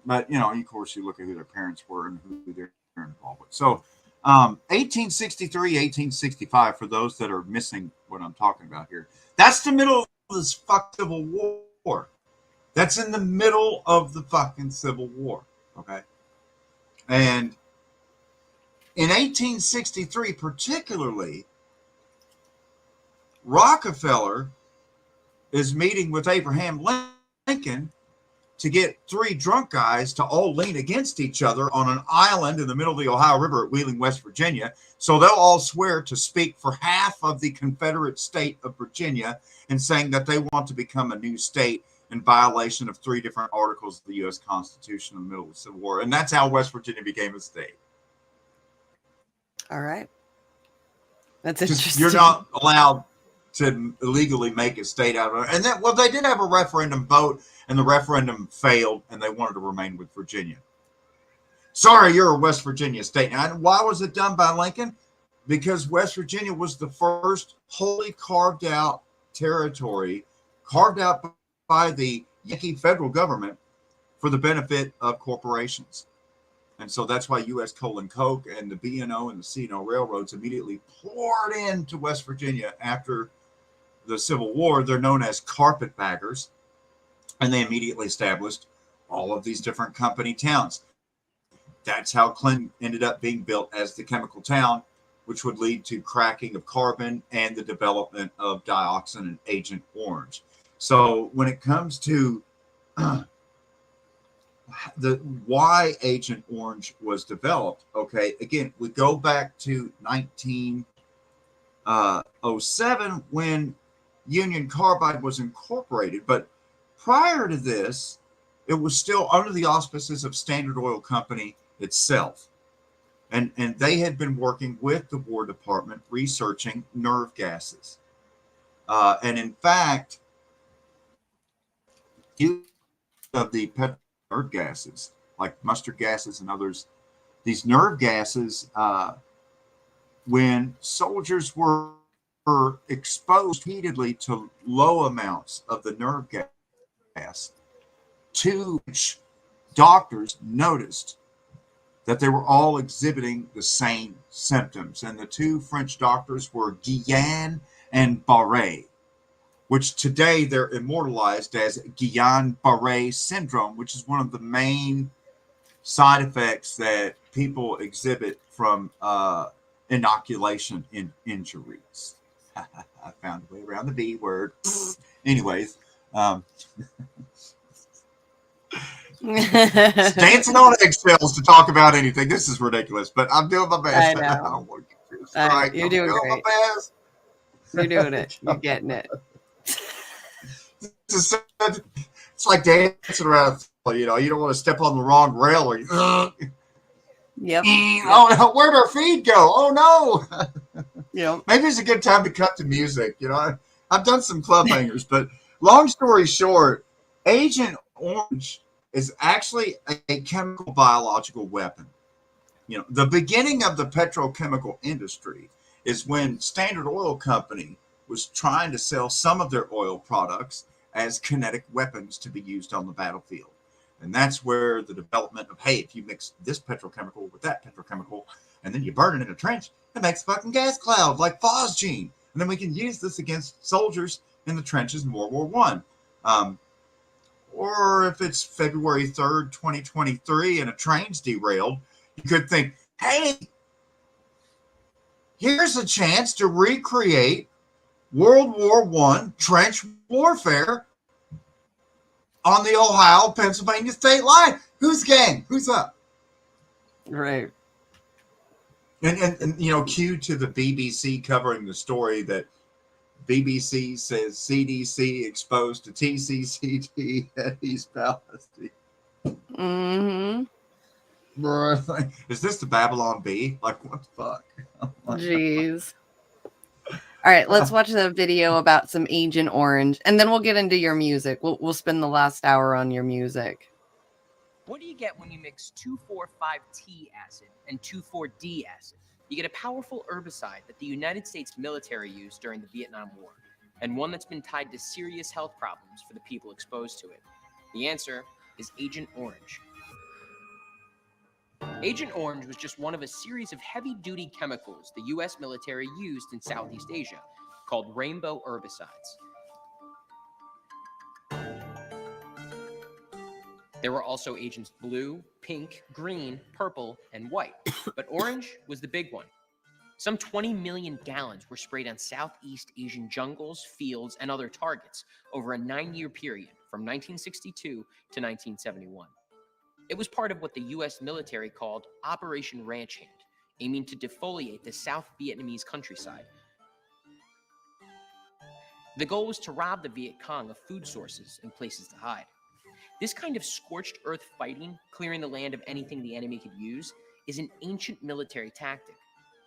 But, of course, you look at who their parents were and who they're involved with. So 1863, 1865, for those that are missing what I'm talking about here, that's the middle of this fucking Civil War. That's in the middle of the fucking Civil War, okay? And in 1863, particularly, Rockefeller is meeting with Abraham Lincoln to get three drunk guys to all lean against each other on an island in the middle of the Ohio River at Wheeling, West Virginia. So they'll all swear to speak for half of the Confederate state of Virginia and saying that they want to become a new state in violation of three different articles of the U.S. Constitution in the middle of the Civil War. And that's how West Virginia became a state. All right. That's interesting. You're not allowed to illegally make a state out of it. And then, well, they did have a referendum vote, and the referendum failed, and they wanted to remain with Virginia. Sorry, you're a West Virginia state. Now, why was it done by Lincoln? Because West Virginia was the first wholly carved out territory, carved out by the Yankee federal government for the benefit of corporations. And so that's why U.S. Coal and Coke and the B&O and the C&O railroads immediately poured into West Virginia after the Civil War. They're known as carpetbaggers, and they immediately established all of these different company towns. That's how Clinton ended up being built as the chemical town, which would lead to cracking of carbon and the development of dioxin and Agent Orange. So when it comes to the why Agent Orange was developed, okay, again, we go back to 1907 when Union Carbide was incorporated, but prior to this, it was still under the auspices of Standard Oil Company itself. And they had been working with the War Department researching nerve gases. And in fact, of the nerve gases, like mustard gases and others, these nerve gases, when soldiers were exposed repeatedly to low amounts of the nerve gas, two doctors noticed that they were all exhibiting the same symptoms. And the two French doctors were Guillain and Barré, which today they're immortalized as Guillain-Barré syndrome, which is one of the main side effects that people exhibit from inoculation in injuries. I found a way around the B word. Anyways, dancing on eggshells to talk about anything. This is ridiculous, but I'm doing my best. I know. You're doing great. You're doing it. You're getting it. It's like dancing around. You don't want to step on the wrong rail. Or Yep. Oh, where'd our feed go? Oh no! Yeah. Maybe it's a good time to cut the music. You know, I've done some club hangers, but long story short, Agent Orange is actually a chemical biological weapon. You know, the beginning of the petrochemical industry is when Standard Oil Company was trying to sell some of their oil products as kinetic weapons to be used on the battlefield. And that's where the development of, hey, if you mix this petrochemical with that petrochemical, and then you burn it in a trench, it makes a fucking gas cloud like phosgene. And then we can use this against soldiers in the trenches in World War One. Or if it's February 3rd, 2023, and a train's derailed, you could think, hey, here's a chance to recreate World War One trench warfare on the Ohio-Pennsylvania state line. Who's game? Who's up? Right. And you know, cue to the BBC covering the story that BBC says CDC exposed to TCCD at East Palestine. Mm-hmm. Bro, like, is this the Babylon Bee? Like, what the fuck? Jeez. All right, let's watch the video about some Agent Orange, and then we'll get into your music. We'll spend the last hour on your music. What do you get when you mix 2,4,5-T acid and 2,4-D acid? You get a powerful herbicide that the United States military used during the Vietnam War, and one that's been tied to serious health problems for the people exposed to it. The answer is Agent Orange. Agent Orange was just one of a series of heavy-duty chemicals the U.S. military used in Southeast Asia, called rainbow herbicides. There were also agents blue, pink, green, purple, and white, but orange was the big one. Some 20 million gallons were sprayed on Southeast Asian jungles, fields, and other targets over a 9-year period from 1962 to 1971. It was part of what the U.S. military called Operation Ranch Hand, aiming to defoliate the South Vietnamese countryside. The goal was to rob the Viet Cong of food sources and places to hide. This kind of scorched earth fighting, clearing the land of anything the enemy could use, is an ancient military tactic.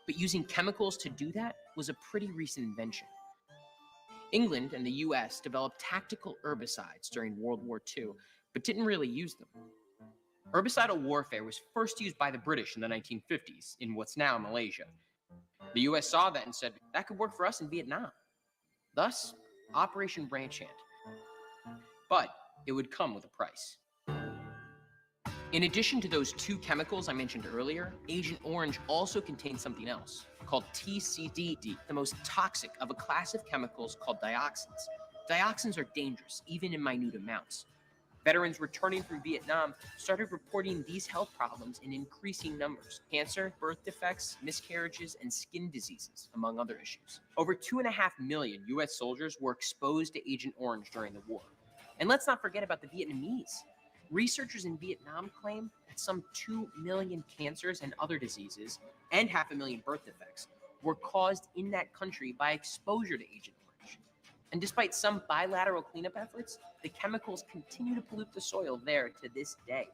But using chemicals to do that was a pretty recent invention. England and the US developed tactical herbicides during World War II, but didn't really use them. Herbicidal warfare was first used by the British in the 1950s in what's now Malaysia. The US saw that and said, that could work for us in Vietnam. Thus, Operation Ranch Hand. But it would come with a price. In addition to those two chemicals I mentioned earlier, Agent Orange also contains something else called TCDD, the most toxic of a class of chemicals called dioxins. Dioxins are dangerous, even in minute amounts. Veterans returning from Vietnam started reporting these health problems in increasing numbers: cancer, birth defects, miscarriages, and skin diseases, among other issues. Over 2.5 million U.S. soldiers were exposed to Agent Orange during the war. And let's not forget about the Vietnamese. Researchers in Vietnam claim that some 2 million cancers and other diseases, and 500,000 birth defects, were caused in that country by exposure to Agent Orange. And despite some bilateral cleanup efforts, the chemicals continue to pollute the soil there to this day.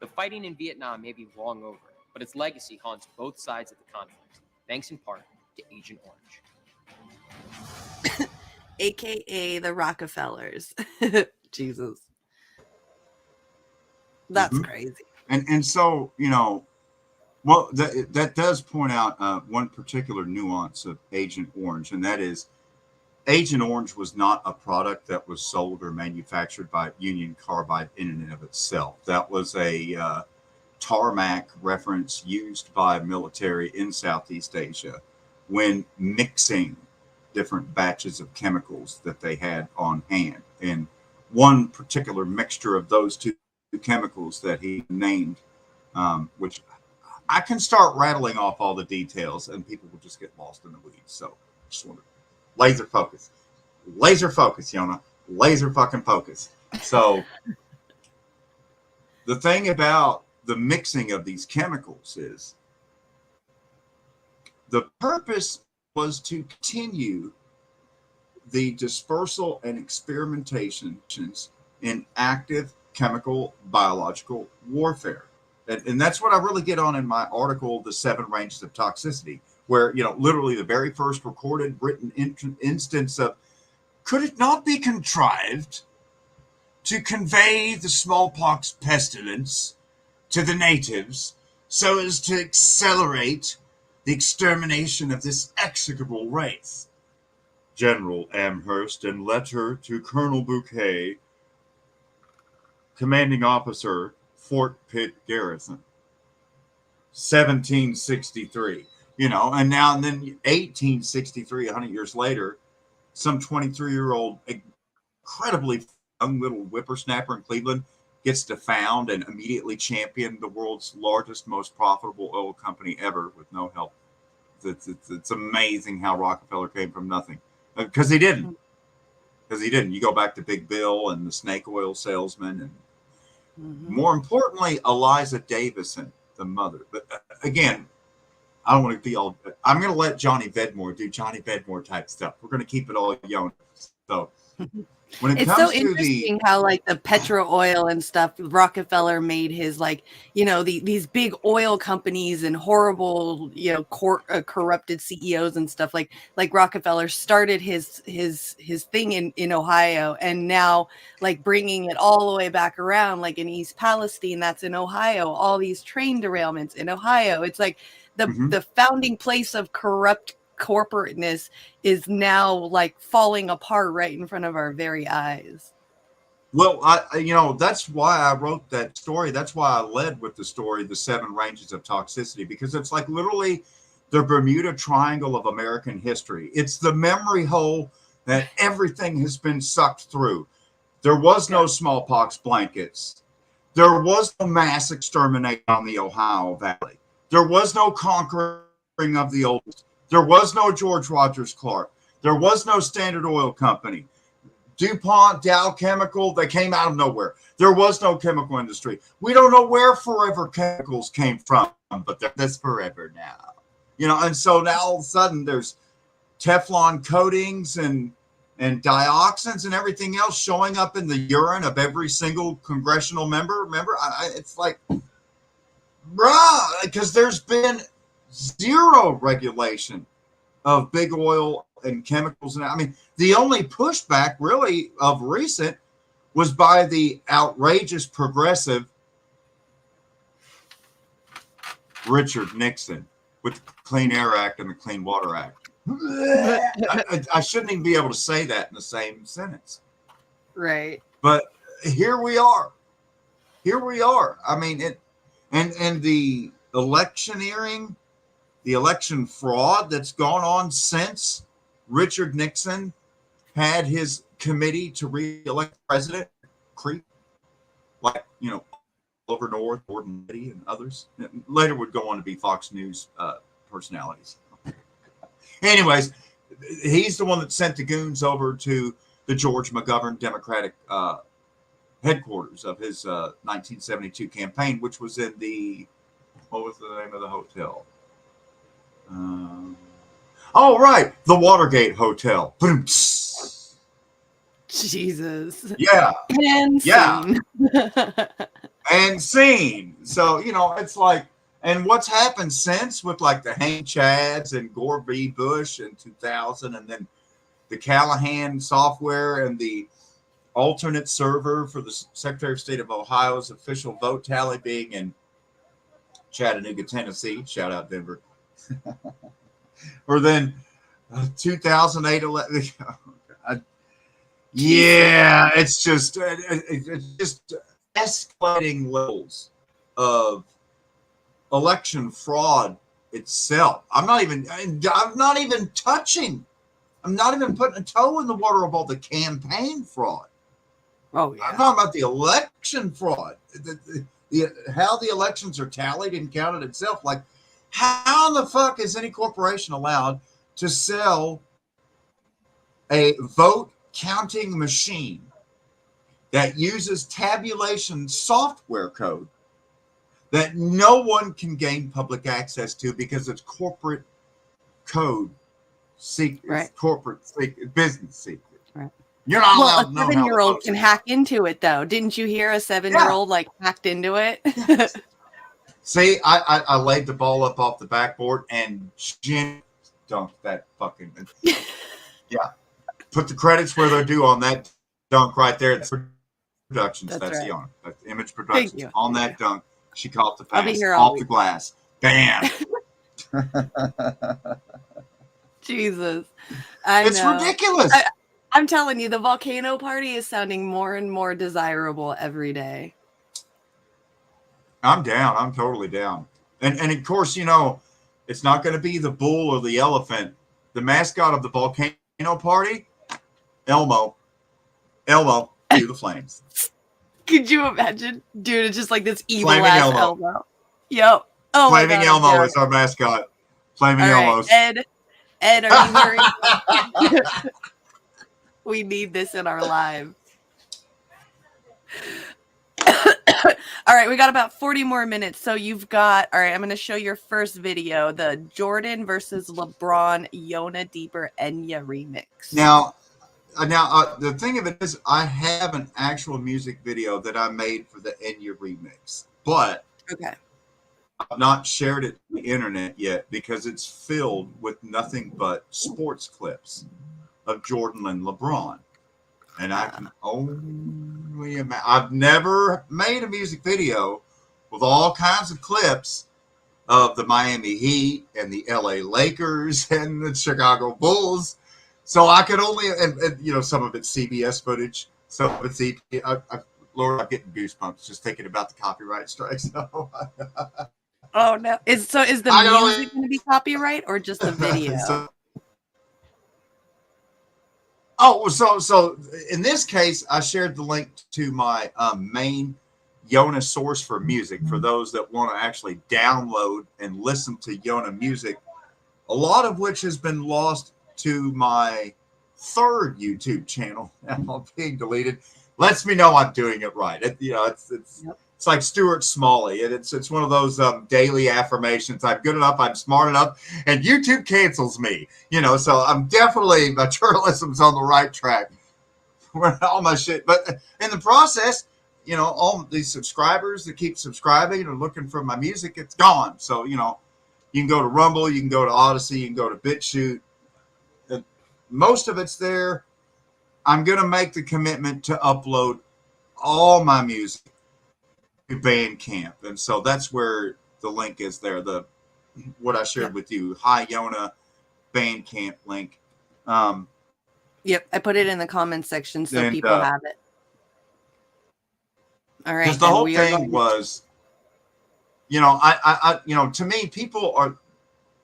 The fighting in Vietnam may be long over, but its legacy haunts both sides of the conflict, thanks in part to Agent Orange. AKA the Rockefellers. Jesus. That's crazy. And so, you know, well, that does point out one particular nuance of Agent Orange, and that is Agent Orange was not a product that was sold or manufactured by Union Carbide in and of itself. That was a tarmac reference used by military in Southeast Asia when mixing different batches of chemicals that they had on hand. And one particular mixture of those two chemicals that he named, which I can start rattling off all the details and people will just get lost in the weeds. So I just want to laser focus, Yona, laser fucking focus. So the thing about the mixing of these chemicals is the purpose was to continue the dispersal and experimentations in active chemical biological warfare. And that's what I really get on in my article, The 7 Ranges of Toxicity, where, literally the very first recorded written instance of, could it not be contrived to convey the smallpox pestilence to the natives so as to accelerate the extermination of this execrable race? General Amherst, in letter to Colonel Bouquet, commanding officer, Fort Pitt Garrison, 1763. And then 1863, 100 years later, some 23-year-old, incredibly young little whippersnapper in Cleveland gets to found and immediately champion the world's largest, most profitable oil company ever with no help. It's amazing how Rockefeller came from nothing. Because he didn't. You go back to Big Bill and the snake oil salesman, and more importantly, Eliza Davison, the mother. But again, I don't want to be all. I'm going to let Johnny Vedmore do Johnny Vedmore type stuff. We're going to keep it all Yona. So when it It's comes so to interesting how like the petro oil and stuff, Rockefeller made his these big oil companies and horrible, corrupted CEOs and stuff like Rockefeller started his thing in Ohio, and now like bringing it all the way back around, like in East Palestine, that's in Ohio, all these train derailments in Ohio. It's like the founding place of corrupt corporateness is now like falling apart right in front of our very eyes. Well, that's why I wrote that story. That's why I led with the story, The 7 Ranges of Toxicity, because it's like literally the Bermuda Triangle of American history. It's the memory hole that everything has been sucked through. There was no smallpox blankets. There was no mass extermination on the Ohio Valley. There was no conquering of the old. There was no George Rogers Clark. There was no Standard Oil Company. DuPont, Dow Chemical, they came out of nowhere. There was no chemical industry. We don't know where Forever Chemicals came from, but that's forever now. And so now all of a sudden there's Teflon coatings and dioxins and everything else showing up in the urine of every single congressional member. Remember, it's like, bruh, because there's been zero regulation of big oil and chemicals. And I mean, the only pushback really of recent was by the outrageous progressive Richard Nixon with the Clean Air Act and the Clean Water Act. I shouldn't even be able to say that in the same sentence. Right. But here we are. I mean, and the electioneering, the election fraud that's gone on since Richard Nixon had his committee to re-elect the president creep, like, Oliver North, Gordon Liddy, and others. Later would go on to be Fox News personalities. Anyways, he's the one that sent the goons over to the George McGovern Democratic headquarters of his 1972 campaign, which was in what was the name of the hotel? Right, the Watergate Hotel. Jesus. Yeah. And scene. And scene. So, it's like, and what's happened since with like the Hank Chads and Gore v. Bush in 2000, and then the Callahan software and the alternate server for the Secretary of State of Ohio's official vote tally being in Chattanooga, Tennessee. Shout out Denver. Or then 2008 yeah, it's just escalating levels of election fraud itself. I'm not even putting a toe in the water of all the campaign fraud. Oh yeah. I'm talking about the election fraud. How the elections are tallied and counted itself. Like, how in the fuck is any corporation allowed to sell a vote counting machine that uses tabulation software code that no one can gain public access to because it's corporate code secret, right. Corporate secret, business secret. Right. You're not allowed to a know 7-year-old can hack into it, though. Didn't you hear a 7-year-old hacked into it? See, I laid the ball up off the backboard and Jim dunked that fucking. Yeah. Put the credits where they're due on that dunk right there. It's Productions. That's right. Yona. That's Image Productions. you. On that dunk, she caught the I'll be pass here all off the week. glass. Bam. Jesus. I It's know. ridiculous. I'm telling you, the volcano party is sounding more and more desirable every day. I'm down. I'm totally down. And of course, you know, it's not going to be the bull or the elephant. The mascot of the volcano party, Elmo. Elmo, to the flames. Could you imagine? Dude, it's just like this evil Flaming ass Elmo. Elmo. Yep. Oh Flaming my God, Elmo is our mascot. Flaming all right, Elmos. Ed, are you hearing? We need this in our lives. All right, we got about 40 more minutes. So you've got, all right, I'm going to show your first video, the Jordan versus LeBron Yona Deeper Enya remix. Now, the thing of it is, I have an actual music video that I made for the Enya remix, but Okay. I've not shared it to the internet yet because it's filled with nothing but sports clips of Jordan and LeBron. And I can only imagine. I've never made a music video with all kinds of clips of the Miami Heat and the LA Lakers and the Chicago Bulls. So I could only, and you know, some of it's CBS footage, some of it's EP. Lord, I'm getting goosebumps just thinking about the copyright strikes. Oh no! Is the music going to be copyright or just the video? So in this case, I shared the link to my main Yona source for music for those that want to actually download and listen to Yona music, a lot of which has been lost to my third YouTube channel now being deleted. Lets me know I'm doing it right. It's like Stuart Smalley, and it's one of those daily affirmations. I'm good enough, I'm smart enough, and YouTube cancels me. You know, so I'm definitely, my journalism's on the right track. All my shit, but in the process, you know, all these subscribers that keep subscribing and looking for my music, it's gone. So you know, you can go to Rumble, you can go to Odyssey, you can go to BitChute. Most of it's there. I'm gonna make the commitment to upload all my music to Bandcamp, and so that's where the link is there. What I shared with you, Hi Yona Bandcamp link. Yep, I put it in the comments section so people have it. All right, because the whole thing was, you know, I you know, to me, people are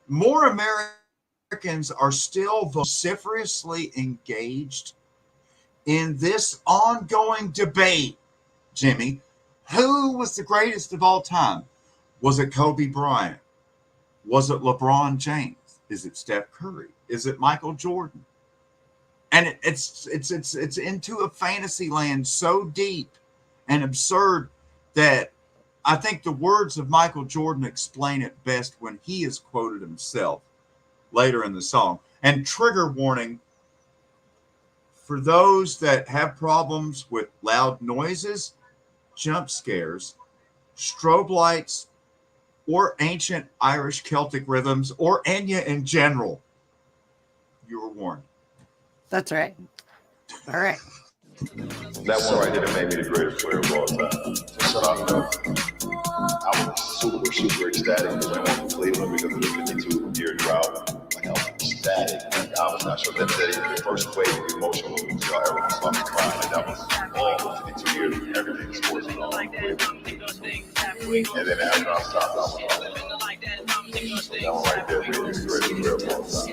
more Americans are still vociferously engaged in this ongoing debate, Jimmy. Who was the greatest of all time? Was it Kobe Bryant? Was it LeBron James? Is it Steph Curry? Is it Michael Jordan? And it's into a fantasy land so deep and absurd that I think the words of Michael Jordan explain it best when he is quoted himself later in the song. And trigger warning for those that have problems with loud noises, jump scares, strobe lights, or ancient Irish Celtic rhythms, or Enya in general, you were warned. That's right. All right. That one right there made me the greatest player of all time. Just so I know, I was super ecstatic when I went to Cleveland because of the 52-year drought. Like, I was ecstatic. Like, I was not sure that the first wave of emotional moves y'all ever saw me crying. Like, that was all 52 years of everything sports and all. And then after I stopped, I was like, that one right there made me the greatest player of all time.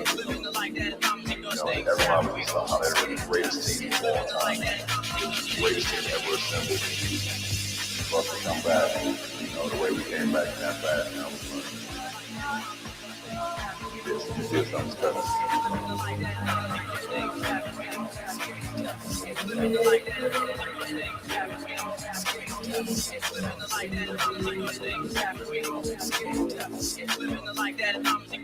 You know, everybody was somehow they're the greatest team of all time. Greatest team ever assembled. For us to come back, you know, the way we came back in that fast, now was like, we did something special.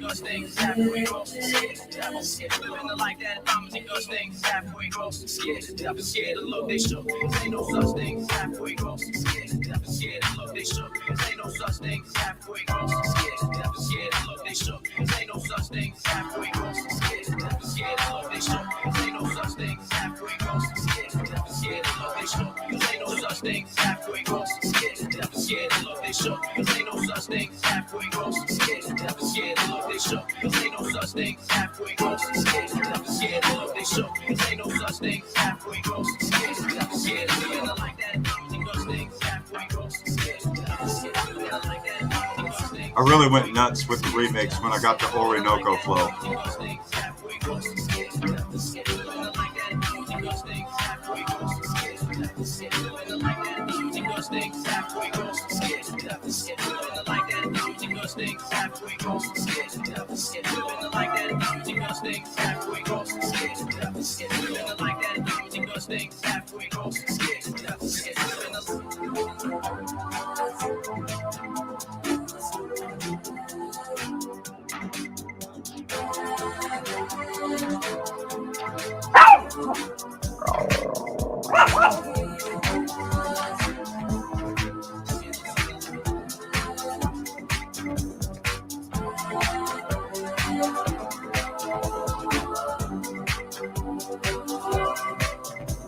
does things halfway close. Scared to death, scared to living like that. He does things halfway close. Scared to death, scared to look, they shook. Ain't no such things halfway close. Scared to death, scared to look, they shook. Ain't no such things halfway close. Scared to death, scared to look, they shook. Ain't no such things halfway close. Scared to death, scared to look, they shook. Ain't no such things halfway close. Scared to death, scared to look, they shook. Ain't no such things halfway close. Scared to death, scared to look, they shook. Ain't no such things halfway close. Scared to death, scared to look, they shook. Ain't no such things halfway close. Scared to death, scared to look, they shook. Ain't no such things halfway close. Scared to death, scared to live like that. He does things halfway close. Scared to death, scared to live like that. He does things. I really went nuts with the remix when I got the Orinoco flow. He does things halfway close. Scared to death, scared to live like that. He does things halfway close. Scared to death, scared to live like that. He does things halfway close. Scared to death, scared to live like that. He does things halfway close. Scared to death, scared to live like that. He does things halfway close. Scared to death, scared to live like that. He does things halfway close. Scared to death, scared to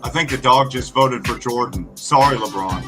I think the dog just voted for Jordan. Sorry, LeBron.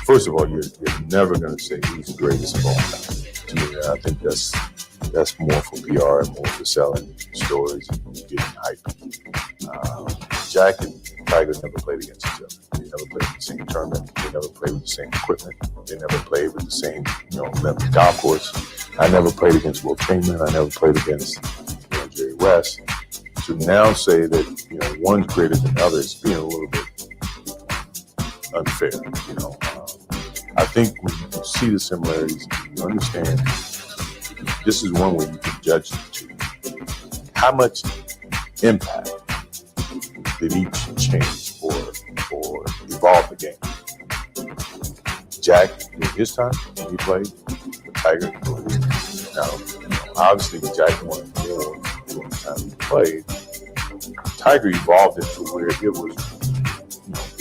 First of all, you're never going to say he's the greatest of all time. To me, I think that's more for PR and more for selling stories and getting hype. Jack and Tiger never played against each other. They never played in the same tournament. They never played with the same equipment. They never played with the same, level golf course. I never played against Will Chamberlain. I never played against Jerry West. To now say that one's greater than the other is being a little bit unfair. I think when you see the similarities, you understand this is one way you can judge the two. How much impact did each change or evolve the game? Jack, in his time, when he played, Tiger, now, obviously, Jack won more during the time he played. Tiger evolved it to where it was,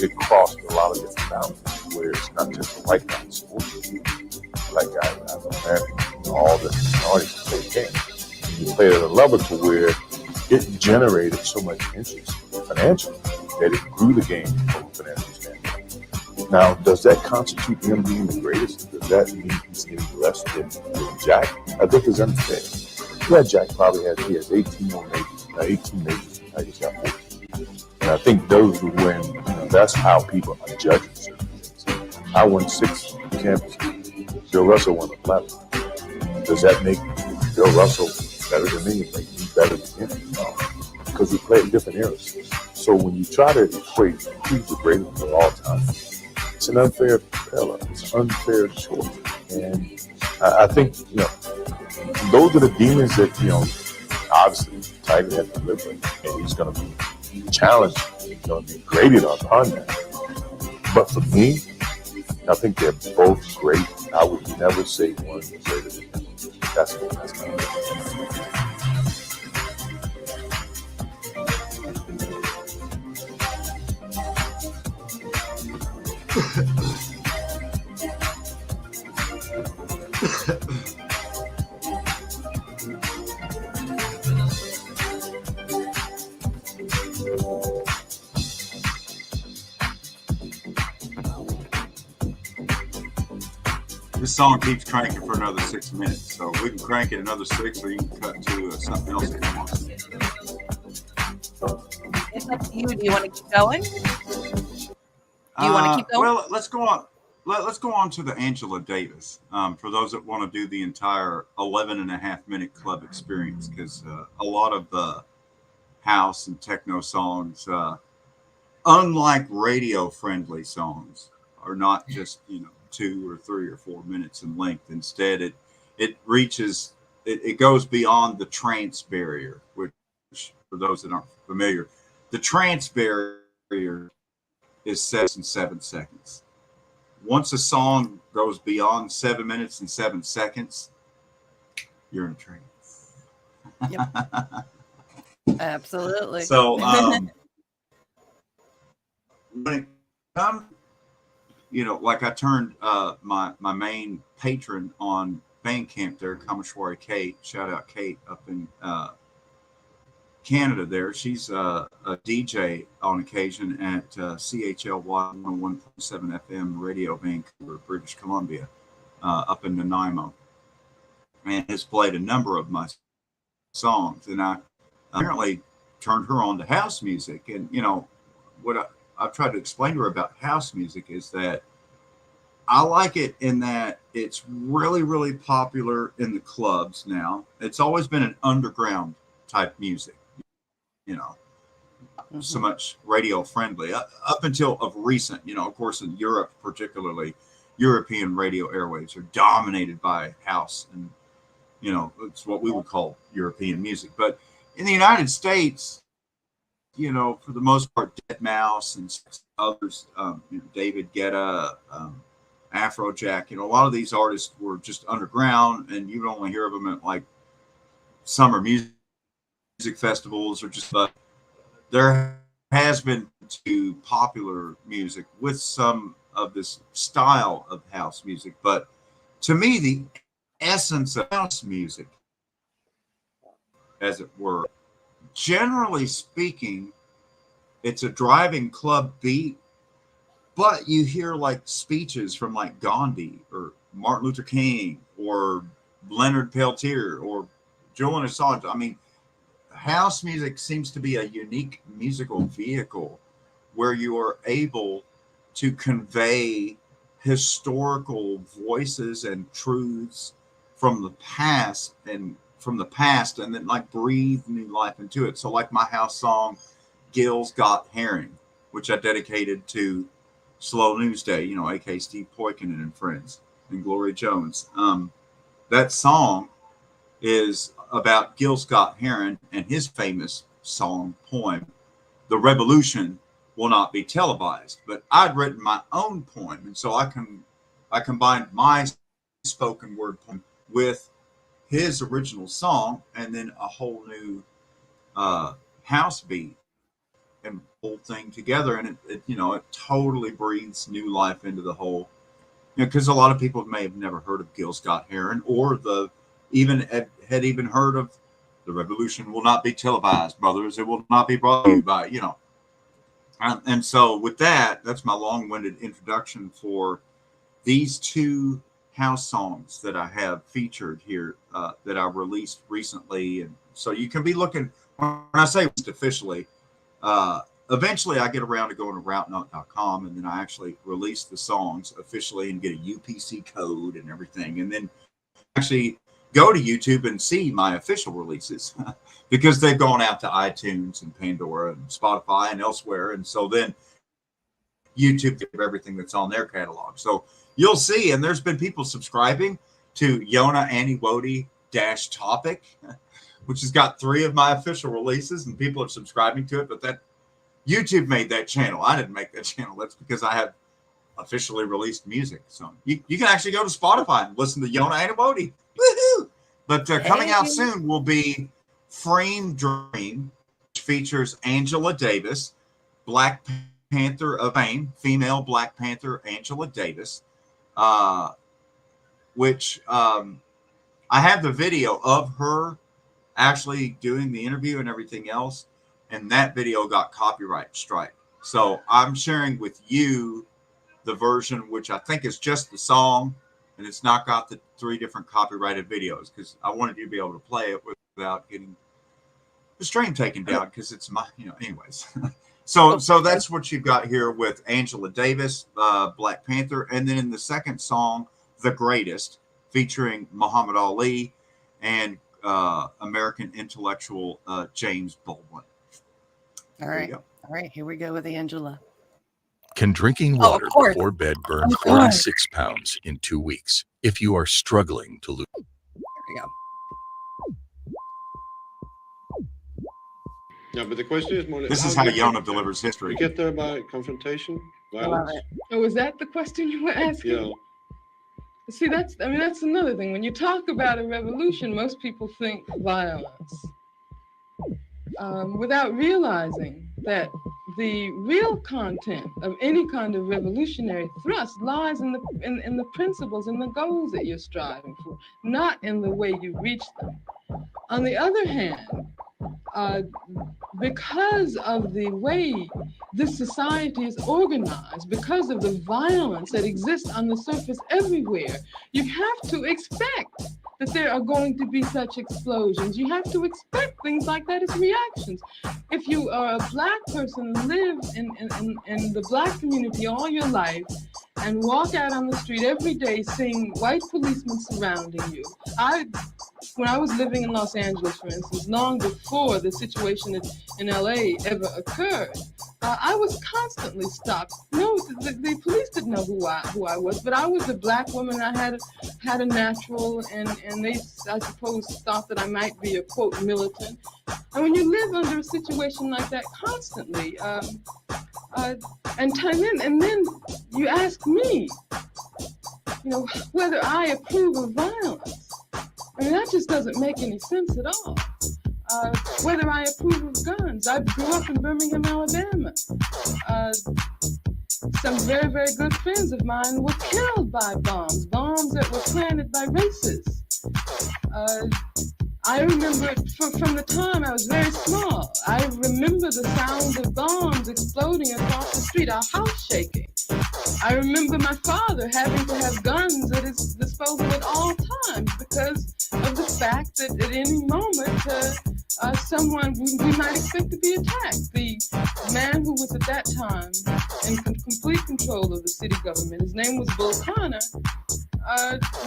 it crossed a lot of different boundaries. Where it's not just a white guy sport. Like I'm American, all the artists play the game. And you play at a level to where it generated so much interest financially that it grew the game from a financial standpoint. Now, does that constitute him being the greatest? Does that mean he's getting less than Jack? I think it's unfair. Yeah, Jack probably has 18 majors. I just got 14. And I think those are when that's how people are judging certain things. I won 6 championships. Bill Russell won 11. Does that make Bill Russell better than me? Make me better than him? No, because we played in different eras. So when you try to equate who's the greatest of all time, it's an unfair parallel. It's an unfair choice. And I think those are the demons that obviously Tiger has to live with, and he's going to be challenged, be graded upon that. But for me, I think they're both great. I would never say one is greater than the other. That's my opinion. This song keeps cranking for another 6 minutes, so we can crank it another 6, or you can cut to something else if you want. It's up to you. Do you want to keep going? Do you want to keep going? Well, let's go on. Let's go on to the Angela Davis. For those that want to do the entire 11.5-minute club experience, because a lot of the house and techno songs, unlike radio-friendly songs, are not just 2 or 3 or 4 minutes in length. Instead, it reaches, it goes beyond the trance barrier, which for those that aren't familiar, the trance barrier is 7 seconds. Once a song goes beyond 7 minutes and 7 seconds, you're in a trance. Yep. Absolutely. So when it comes, like I turned my main patron on Bandcamp there, Kameshwari Kate, shout out Kate up in Canada there. She's a DJ on occasion at CHLY 101.7 FM Radio, Vancouver, British Columbia, up in Nanaimo, and has played a number of my songs. And I apparently turned her on to house music. And what I've tried to explain to her about house music is that I like it in that it's really, really popular in the clubs now. It's always been an underground type music. So much radio friendly up until of recent, of course, in Europe, particularly European radio airwaves are dominated by house, and it's what we would call European music. But in the United States, for the most part, Deadmau5 and others, David Guetta, Afrojack, a lot of these artists were just underground, and you would only hear of them at like summer music festivals or just. There has been to popular music with some of this style of house music, but to me, the essence of house music, as it were, generally speaking, it's a driving club beat, but you hear like speeches from like Gandhi or Martin Luther King or Leonard Peltier or Julian Assange. I mean, house music seems to be a unique musical vehicle where you are able to convey historical voices and truths from the past and then like breathe new life into it. So like my house song, Gil's Got Herring, which I dedicated to Slow News Day, aka Steve Poikonen and friends and Gloria Jones. That song is about Gil Scott Heron and his famous poem, "The Revolution Will Not Be Televised." But I'd written my own poem, and so I combined my spoken word poem with his original song, and then a whole new house beat, and the whole thing together, and it totally breathes new life into the whole. Because a lot of people may have never heard of Gil Scott Heron, or had even heard of "The Revolution Will Not Be Televised, brothers. It will not be brought to you by," And so with that's my long-winded introduction for these two house songs that I have featured here that I released recently. And so you can be looking, when I say officially, eventually I get around to going to routenut.com, and then I actually release the songs officially and get a UPC code and everything. And then actually go to YouTube and see my official releases because they've gone out to iTunes and Pandora and Spotify and elsewhere. And so then YouTube gives everything that's on their catalog. So you'll see, and there's been people subscribing to Yona Aniwodi Topic, which has got 3 of my official releases, and people are subscribing to it. But that YouTube made that channel. I didn't make that channel. That's because I have officially released music. So you can actually go to Spotify and listen to Yona Aniwodi. Woohoo! But coming out soon will be Frame Dream, which features Angela Davis, Black Panther of Fame, female Black Panther Angela Davis, which I have the video of her actually doing the interview and everything else, and that video got copyright strike. So I'm sharing with you the version, which I think is just the song, and it's not got the 3 different copyrighted videos because I wanted you to be able to play it without getting the stream taken down because it's my, anyways. So that's what you've got here with Angela Davis, Black Panther, and then in the second song, The Greatest, featuring Muhammad Ali and American intellectual James Baldwin. All right. All right. Here we go with Angela. Can drinking Oh, of water course. before bed burn Of course. 46 pounds in 2 weeks if you are struggling to lose? Here we go. Yeah, but the question is more. This is how Yona delivers history. You get there by confrontation, violence. Oh, is that the question you were asking? Yeah. See, that's another thing. When you talk about a revolution, most people think violence, without realizing that the real content of any kind of revolutionary thrust lies in the principles and the goals that you're striving for, not in the way you reach them. On the other hand, because of the way this society is organized, because of the violence that exists on the surface everywhere, you have to expect that there are going to be such explosions. You have to expect things like that as reactions. If you are a Black person, live in the Black community all your life, and walk out on the street every day seeing white policemen surrounding you. When I was living in Los Angeles, for instance, long before the situation in LA ever occurred, I was constantly stopped. No, the police didn't know who I was, but I was a Black woman. I had a natural, and they, I suppose, thought that I might be a, quote, militant. And when you live under a situation like that constantly, and then you ask me, whether I approve of violence. I mean, that just doesn't make any sense at all. Whether I approve of guns. I grew up in Birmingham, Alabama. Some very, very good friends of mine were killed by bombs that were planted by racists. I remember from the time I was very small, I remember the sound of bombs exploding across the street, our house shaking. I remember my father having to have guns at his disposal at all times because of the fact that at any moment someone we might expect to be attacked. The man who was at that time in complete control of the city government, his name was Bull Connor,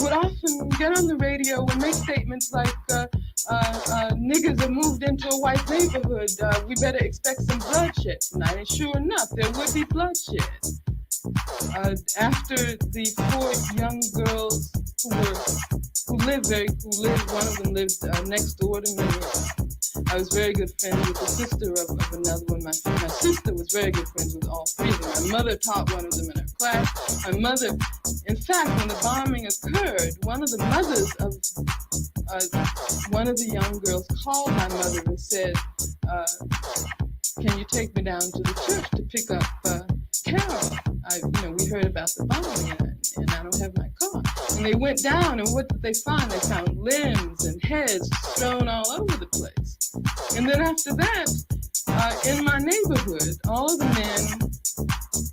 would often get on the radio and make statements like, niggers have moved into a white neighborhood, we better expect some bloodshed tonight. And sure enough, there would be bloodshed. After the 4 young girls who lived, one of them lived next door to me. I was very good friends with the sister of another one. My sister was very good friends with all 3 of them. My mother taught one of them in her class. My mother, in fact, when the bombing occurred, one of the mothers of one of the young girls called my mother and said, can you take me down to the church to pick up Carol? We heard about the bombing and I don't have my car. And they went down, and what did they find? They found limbs and heads strewn all over the place. And then after that, in my neighborhood, all of the men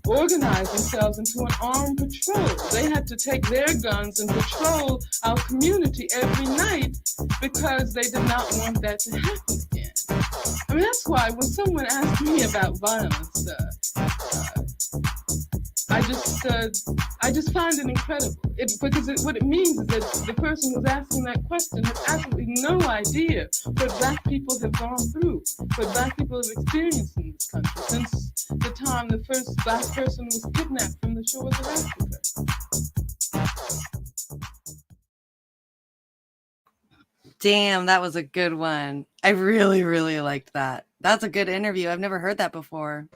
organized themselves into an armed patrol. They had to take their guns and patrol our community every night because they did not want that to happen again. I mean, that's why when someone asks me about violence, I just find it incredible. What it means is that the person who's asking that question has absolutely no idea what Black people have gone through, what Black people have experienced in this country since the time the first Black person was kidnapped from the shores of Africa. Damn, that was a good one. I really, really liked that. That's a good interview. I've never heard that before.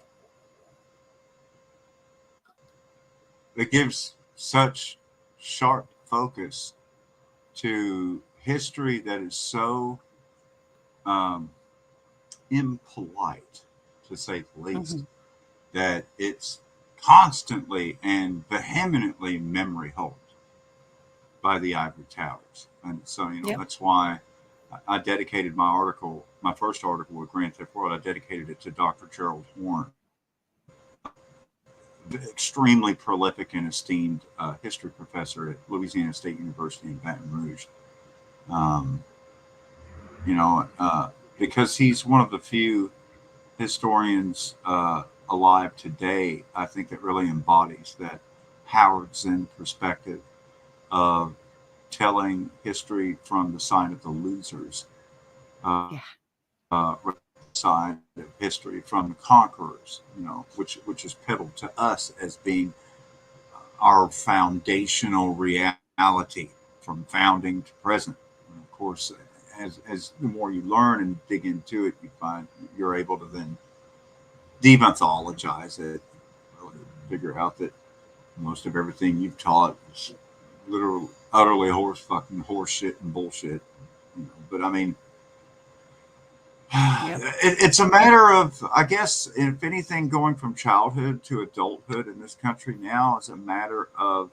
It gives such sharp focus to history that is so impolite, to say the least, that it's constantly and vehemently memory held by the ivory towers. And so, that's why I dedicated my first article with Grand Theft World, I dedicated it to Dr. Gerald Horne. extremely prolific and esteemed history professor at Louisiana State University in Baton Rouge. You know, because he's one of the few historians alive today, I think, that really embodies that Howard Zinn perspective of telling history from the side of the losers, side of history from the conquerors, you know, which is peddled to us as being our foundational reality from founding to present. And of course, as the more you learn and dig into it, you find you're able to then demythologize it, really figure out that most of everything you've taught is literally utterly horse shit and bullshit. You know, but I mean, it's a matter of, I guess, if anything, going from childhood to adulthood in this country now is a matter of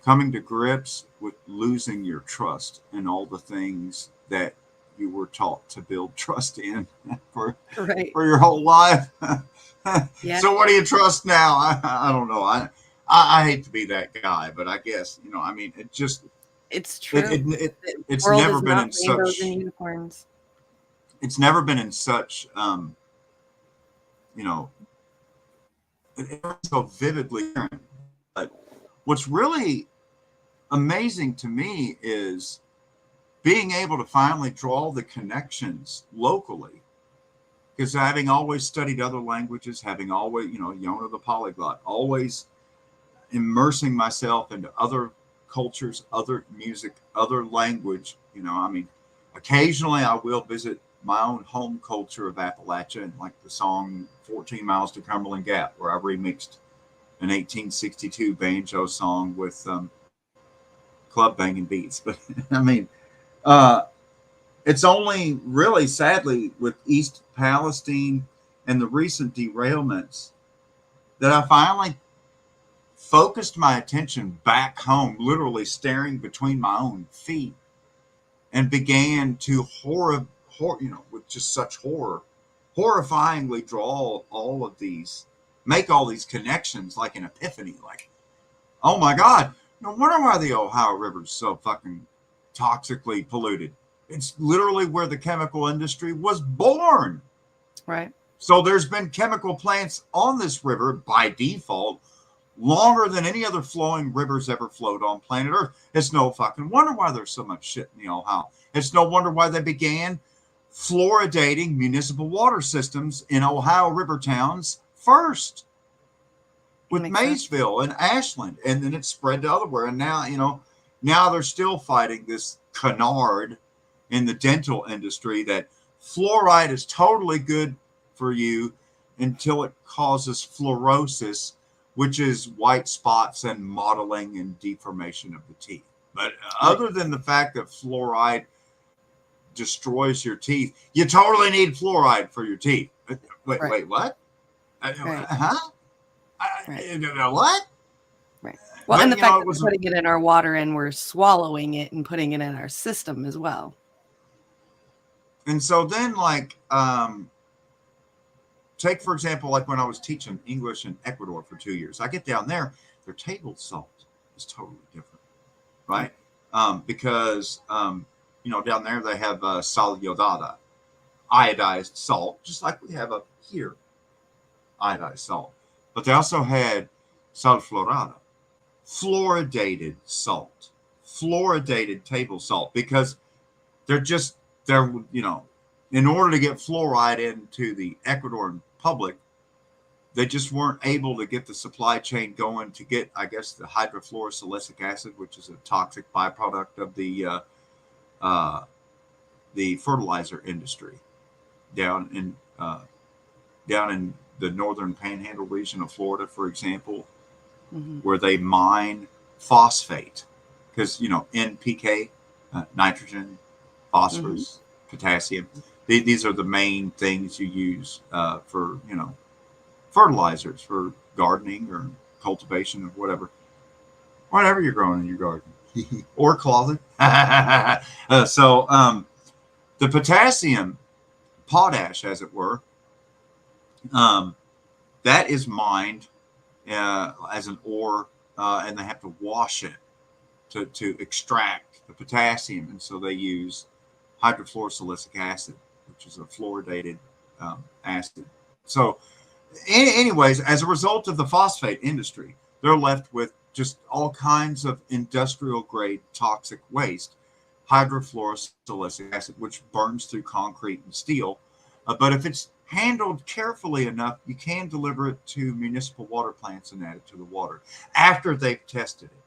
coming to grips with losing your trust in all the things that you were taught to build trust in for your whole life. So what do you trust now? I don't know. I hate to be that guy, but I guess, you know, I mean, it's true. It's world never is been not in rainbows such and unicorns. It's never been in such you know, it's so vividly. But what's really amazing to me is being able to finally draw the connections locally, because having always studied other languages, having always, you know, Yona the polyglot, always immersing myself into other cultures, other music, other language, you know, I mean, occasionally I will visit my own home culture of Appalachia, and like the song 14 Miles to Cumberland Gap, where I remixed an 1862 banjo song with club banging beats. But I mean, it's only really, sadly, with East Palestine and the recent derailments that I finally focused my attention back home, literally staring between my own feet, and began to you know, with just such horrifyingly draw all of these, make all these connections like an epiphany, like, oh my God, no wonder why the Ohio River is so fucking toxically polluted. It's literally where the chemical industry was born. Right. So there's been chemical plants on this river by default longer than any other flowing rivers ever flowed on planet Earth. It's no fucking wonder why there's so much shit in the Ohio. It's no wonder why they began fluoridating municipal water systems in Ohio river towns first, with Maysville and Ashland, and then it spread to everywhere. And now, you know, now they're still fighting this canard in the dental industry that fluoride is totally good for you until it causes fluorosis, which is white spots and mottling and deformation of the teeth. But other than the fact that fluoride destroys your teeth, you totally need fluoride for your teeth. Wait, what? Huh? What? Right. Well, and the fact that we're putting it in our water and we're swallowing it and putting it in our system as well. And so then, like, take, for example, like when I was teaching English in Ecuador for 2 years, I get down there, their table salt is totally different, right? Because, you know, down there they have sal iodada, iodized salt, just like we have up here, iodized salt. But they also had sal florada, fluoridated salt, fluoridated table salt, because they're, you know, in order to get fluoride into the Ecuadorian public, they just weren't able to get the supply chain going to get, I guess, the hydrofluorosilicic acid, which is a toxic byproduct of the fertilizer industry down in the northern panhandle region of Florida, for example, where they mine phosphate, because, you know, NPK, nitrogen, phosphorus, potassium. These are the main things you use for, you know, fertilizers for gardening or cultivation of whatever you're growing in your garden or closet. So the potassium, potash, as it were, that is mined as an ore, and they have to wash it to extract the potassium, and so they use hydrofluorosilicic acid, which is a fluoridated acid. So, anyways, as a result of the phosphate industry, they're left with just all kinds of industrial grade toxic waste, hydrofluorosilicic acid, which burns through concrete and steel. But if it's handled carefully enough, you can deliver it to municipal water plants and add it to the water after they've tested it.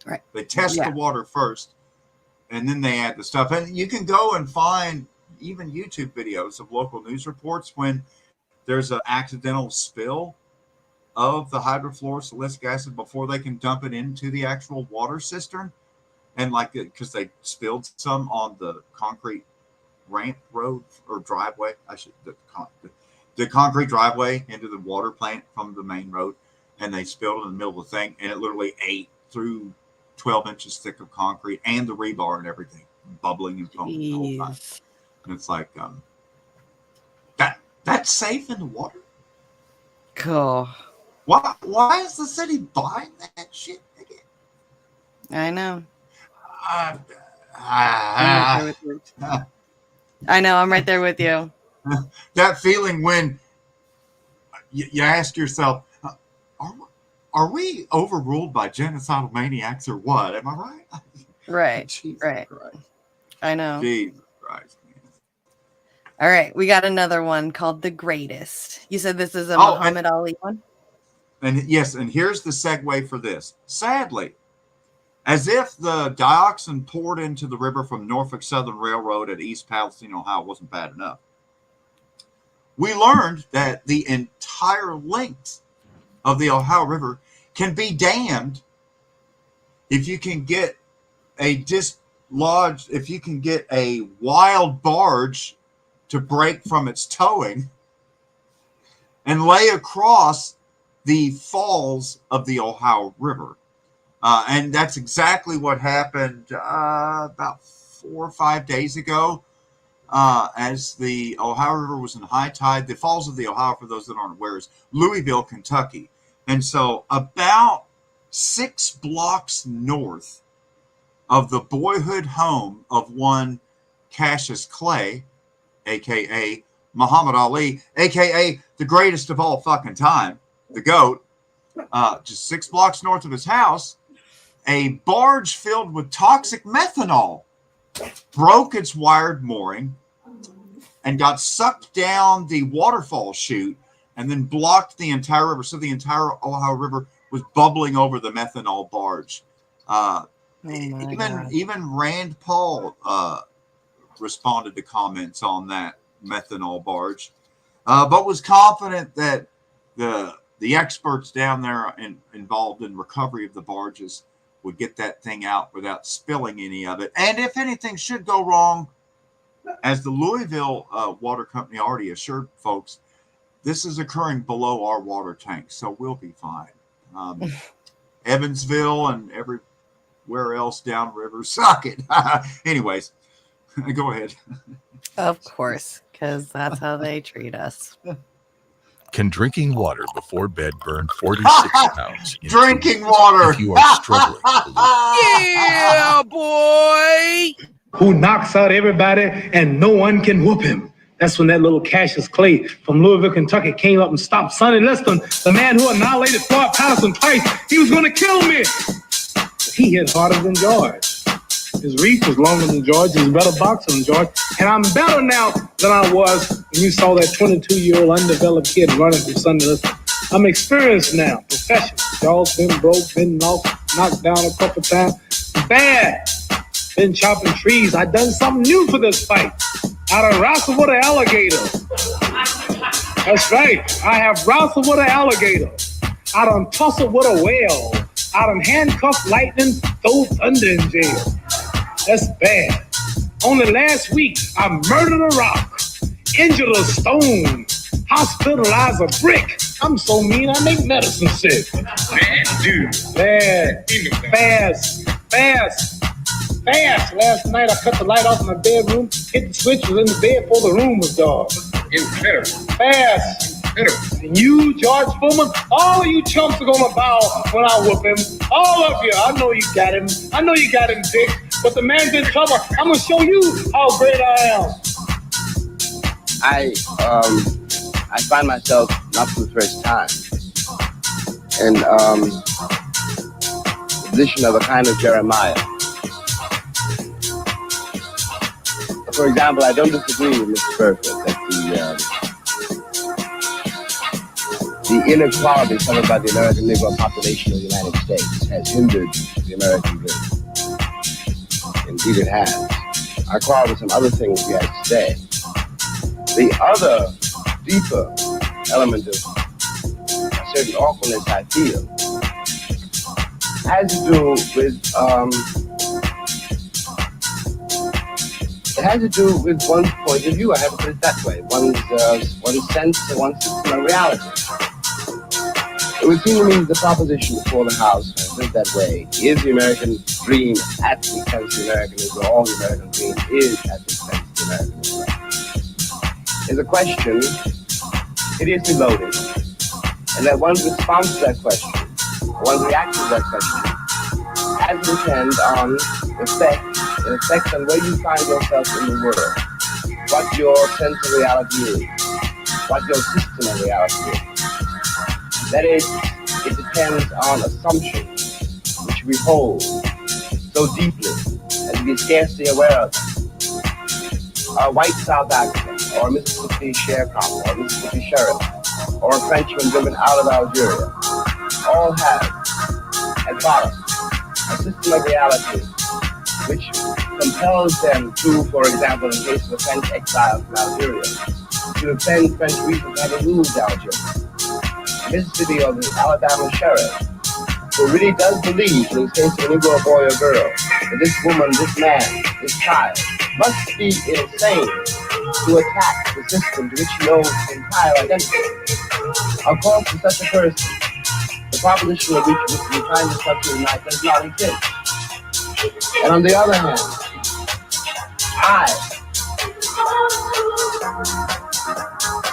Right. They test the water first, and then they add the stuff. And you can go and find even YouTube videos of local news reports when there's an accidental spill of the hydrofluorosilicic acid before they can dump it into the actual water cistern. And like, because they spilled some on the concrete ramp road or driveway, the concrete driveway into the water plant from the main road, and they spilled it in the middle of the thing, and it literally ate through 12 inches thick of concrete and the rebar and everything, bubbling and foaming the whole time. And it's like, that's safe in the water? Cool. Why is the city buying that shit again? I know. I know, I'm right there with you. That feeling when you ask yourself, are we overruled by genocidal maniacs or what? Am I right? Right. Jesus right. Christ. I know. Jesus Christ. All right, we got another one called The Greatest. You said this is a Muhammad Ali one? And yes, and here's the segue for this. Sadly, as if the dioxin poured into the river from Norfolk Southern Railroad at East Palestine, Ohio wasn't bad enough, we learned that the entire length of the Ohio River can be dammed if you can get if you can get a wild barge to break from its towing and lay across the falls of the Ohio River. And that's exactly what happened about 4 or 5 days ago. As the Ohio River was in high tide. The falls of the Ohio, for those that aren't aware, is Louisville, Kentucky. And so about 6 blocks north of the boyhood home of one Cassius Clay, a.k.a. Muhammad Ali, a.k.a. the greatest of all fucking time, the GOAT, just 6 blocks north of his house, a barge filled with toxic methanol broke its wired mooring and got sucked down the waterfall chute and then blocked the entire river. So the entire Ohio River was bubbling over the methanol barge. Even Rand Paul responded to comments on that methanol barge, but was confident that the experts down there involved in recovery of the barges would get that thing out without spilling any of it. And if anything should go wrong, as the Louisville Water Company already assured folks, this is occurring below our water tank, so we'll be fine. Evansville and everywhere else downriver, suck it. Anyways, go ahead. Of course, because that's how they treat us. Can drinking water before bed burn 46 pounds? Drinking water! If you are struggling to lose. Yeah, boy! Who knocks out everybody and no one can whoop him. That's when that little Cassius Clay from Louisville, Kentucky came up and stopped Sonny Liston, the man who annihilated Floyd Patterson twice. He was going to kill me. But he hit harder than George. His reach was longer than George. He's a better boxer than George. And I'm better now than I was when you saw that 22-year-old undeveloped kid running from Sonny Liston. I'm experienced now, professional. Jaw's been broke, been knocked down a couple times. Bad. Been chopping trees. I done something new for this fight. I done wrestled with an alligator. That's right. I have wrestled with an alligator. I done tussled with a whale. I done handcuffed lightning, throw thunder in jail. That's bad. Only last week, I murdered a rock, injured a stone, hospitalized a brick. I'm so mean, I make medicine sick. Bad dude. Bad. Fast. Last night, I cut the light off in my bedroom, hit the switch, was in the bed before the room was dark. Fast. And you, George Foreman, all of you chumps are gonna bow when I whoop him. All of you. I know you got him. I know you got him, Dick. But the man's in trouble. I'm gonna show you how great I am. I find myself, not for the first time, in the position of a kind of Jeremiah. For example, I don't disagree with Mr. Burford that the inequality suffered by the American Negro population of the United States has hindered the American dream. Indeed it has. I quarrel with some other things he has to say. The other deeper element of a certain awkwardness I feel has to do with it has to do with one's point of view. I have to put it that way. One's sense and one's system of reality. It would seem to me that the proposition before the House, I think that way, is the American dream at the expense of the American Negro, or the American dream is at the expense of the American Negro, is a question hideously loaded, and that one's response to that question, one's reaction to that question, has to depend on the effect on where you find yourself in the world, what your sense of reality is, what your system of reality is. That is, it depends on assumptions which we hold so deeply as to be scarcely aware of them. A white South African, or a Mississippi sharecropper, or a Mississippi sheriff, or a Frenchman driven out of Algeria, all have, at bottom, a system of reality which compels them to, for example, in the case of the French exiles from Algeria, to defend French reasons having ruled Algeria. Mississippi or the Alabama sheriff, who really does believe, in the case of a Negro boy or girl, that this woman, this man, this child must be insane to attack the system to which he owes his entire identity. Of course, for such a person, the proposition of which we're trying to structure tonight does not exist. And on the other hand, I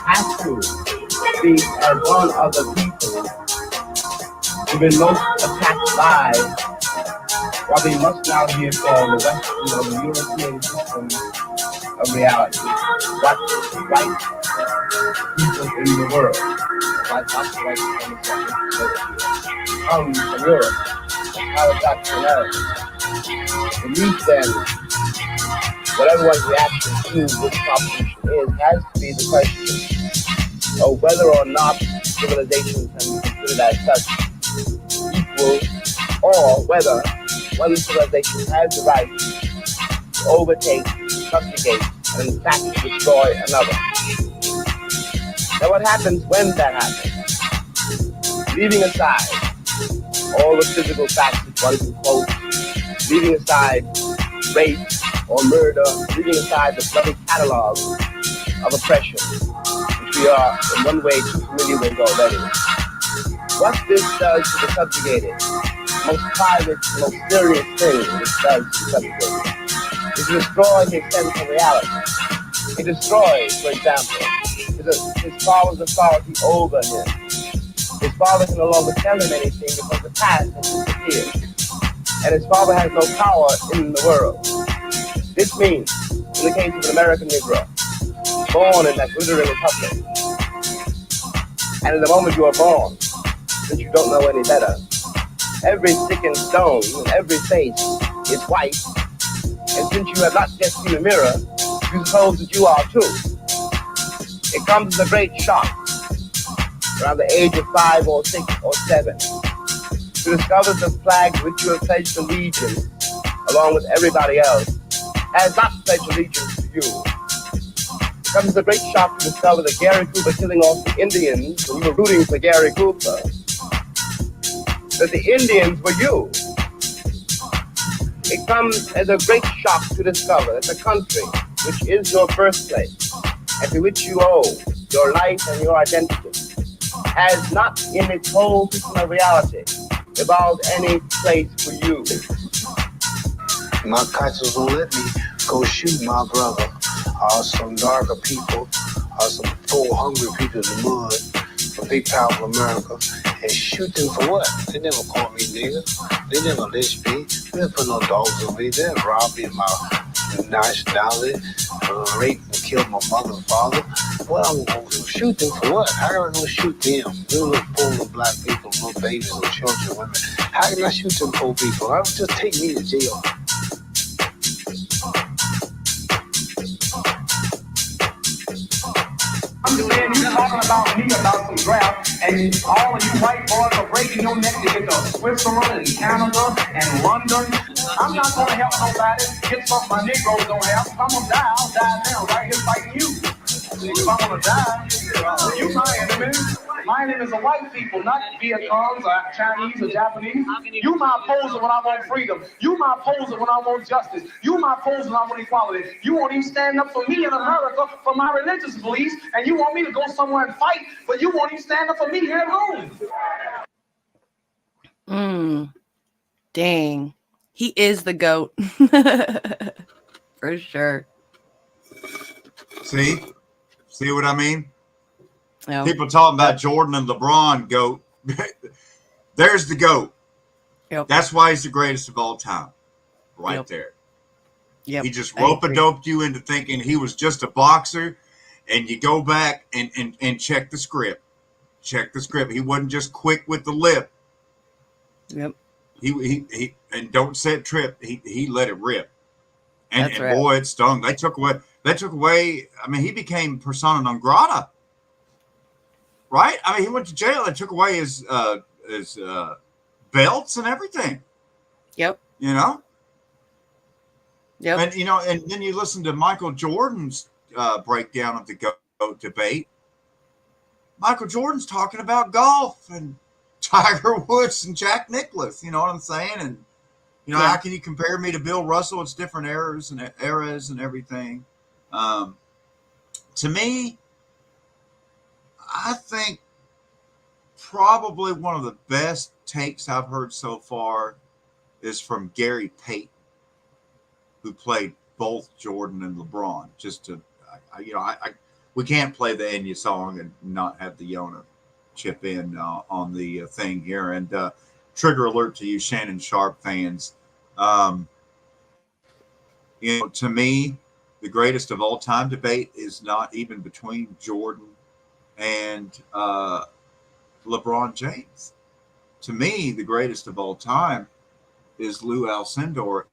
have to speak as one of the people who've been most attacked by what we must now here call the Western or the European system of reality. What white people in the world, white come from Europe, how it's back to America. Believe then, whatever one's reaction to this proposition is, has to be the question of whether or not civilizations can be considered as such equal, or whether one civilization has the right to overtake, subjugate, and in fact destroy another. Now what happens when that happens? Leaving aside all the physical facts that one can quote, leaving aside rape or murder, leaving aside the bloody catalog of oppression, which we are in one way too familiar with already. What this does to the subjugated, most private, most serious thing this does to the subjugated, is to destroy his sense of reality. It destroys, for example, his father's authority over him. His father can no longer tell him anything because the past has disappeared. And his father has no power in the world. This means, in the case of an American Negro, born in that glittering republic, and in the moment you are born, since you don't know any better, every stick and stone and every face is white, and since you have not yet seen a mirror, you suppose that you are too. It comes as a great shock, around the age of 5 or 6 or 7, to discover the flag which you have pledged allegiance, along with everybody else, has not pledged allegiance to you. It comes as a great shock to discover that Gary Cooper killing off the Indians when you were rooting for Gary Cooper, that the Indians were you. It comes as a great shock to discover that the country, which is your birthplace, and to which you owe your life and your identity, has not in its whole system of reality evolved any place for you. My conscience won't let me go shoot my brother, or some darker people, or some poor hungry people in the mud. a big powerful America, and shoot them for what? They never called me nigga. They never lynched me. They never put no dogs on me. They never robbed me of my nationality, raped and killed my mother and father. What I'm going to shoot them for what? How can I go shoot them? Little poor black people, little babies, little children, women. How can I shoot them poor people? I'll just take me to jail. I'm just saying, you talking about me about some draft, and all of you white boys are breaking your neck to get to Switzerland and Canada and London. I'm not gonna help nobody get something my Negroes don't have. If I'm gonna die, I'll die now, right here fighting you. If I'm gonna die, you my enemy. My enemy is the white people, not Vietnams or Chinese or Japanese. You my opposer when I want freedom. You my opposer when I want justice. You my opposer when I want equality. You won't even stand up for me in America for my religious beliefs, and you want me to go somewhere and fight, but you won't even stand up for me here at home. Dang. He is the GOAT. For sure. See what I mean? Yeah. People talking about Jordan and LeBron GOAT. There's the GOAT. Yep. That's why he's the greatest of all time. Right there. Yep. He just rope-a-doped you into thinking he was just a boxer, and you go back and check the script. Check the script. He wasn't just quick with the lip. Yep. He and don't set trip. He let it rip. And, That's right. Boy, it stung. They took away. I mean, he became persona non grata. Right? I mean, he went to jail and took away his belts and everything. Yep. You know? Yep. And, and then you listen to Michael Jordan's breakdown of the GOAT debate. Michael Jordan's talking about golf and Tiger Woods and Jack Nicklaus. You know what I'm saying? And, how can you compare me to Bill Russell? It's different eras and everything. To me, I think probably one of the best takes I've heard so far is from Gary Payton, who played both Jordan and LeBron. Just to, we can't play the Enya song and not have the Yona chip in on the thing here. And trigger alert to you, Shannon Sharp fans. To me, the greatest of all time debate is not even between Jordan and LeBron James. To me, the greatest of all time is Lou Alcindor,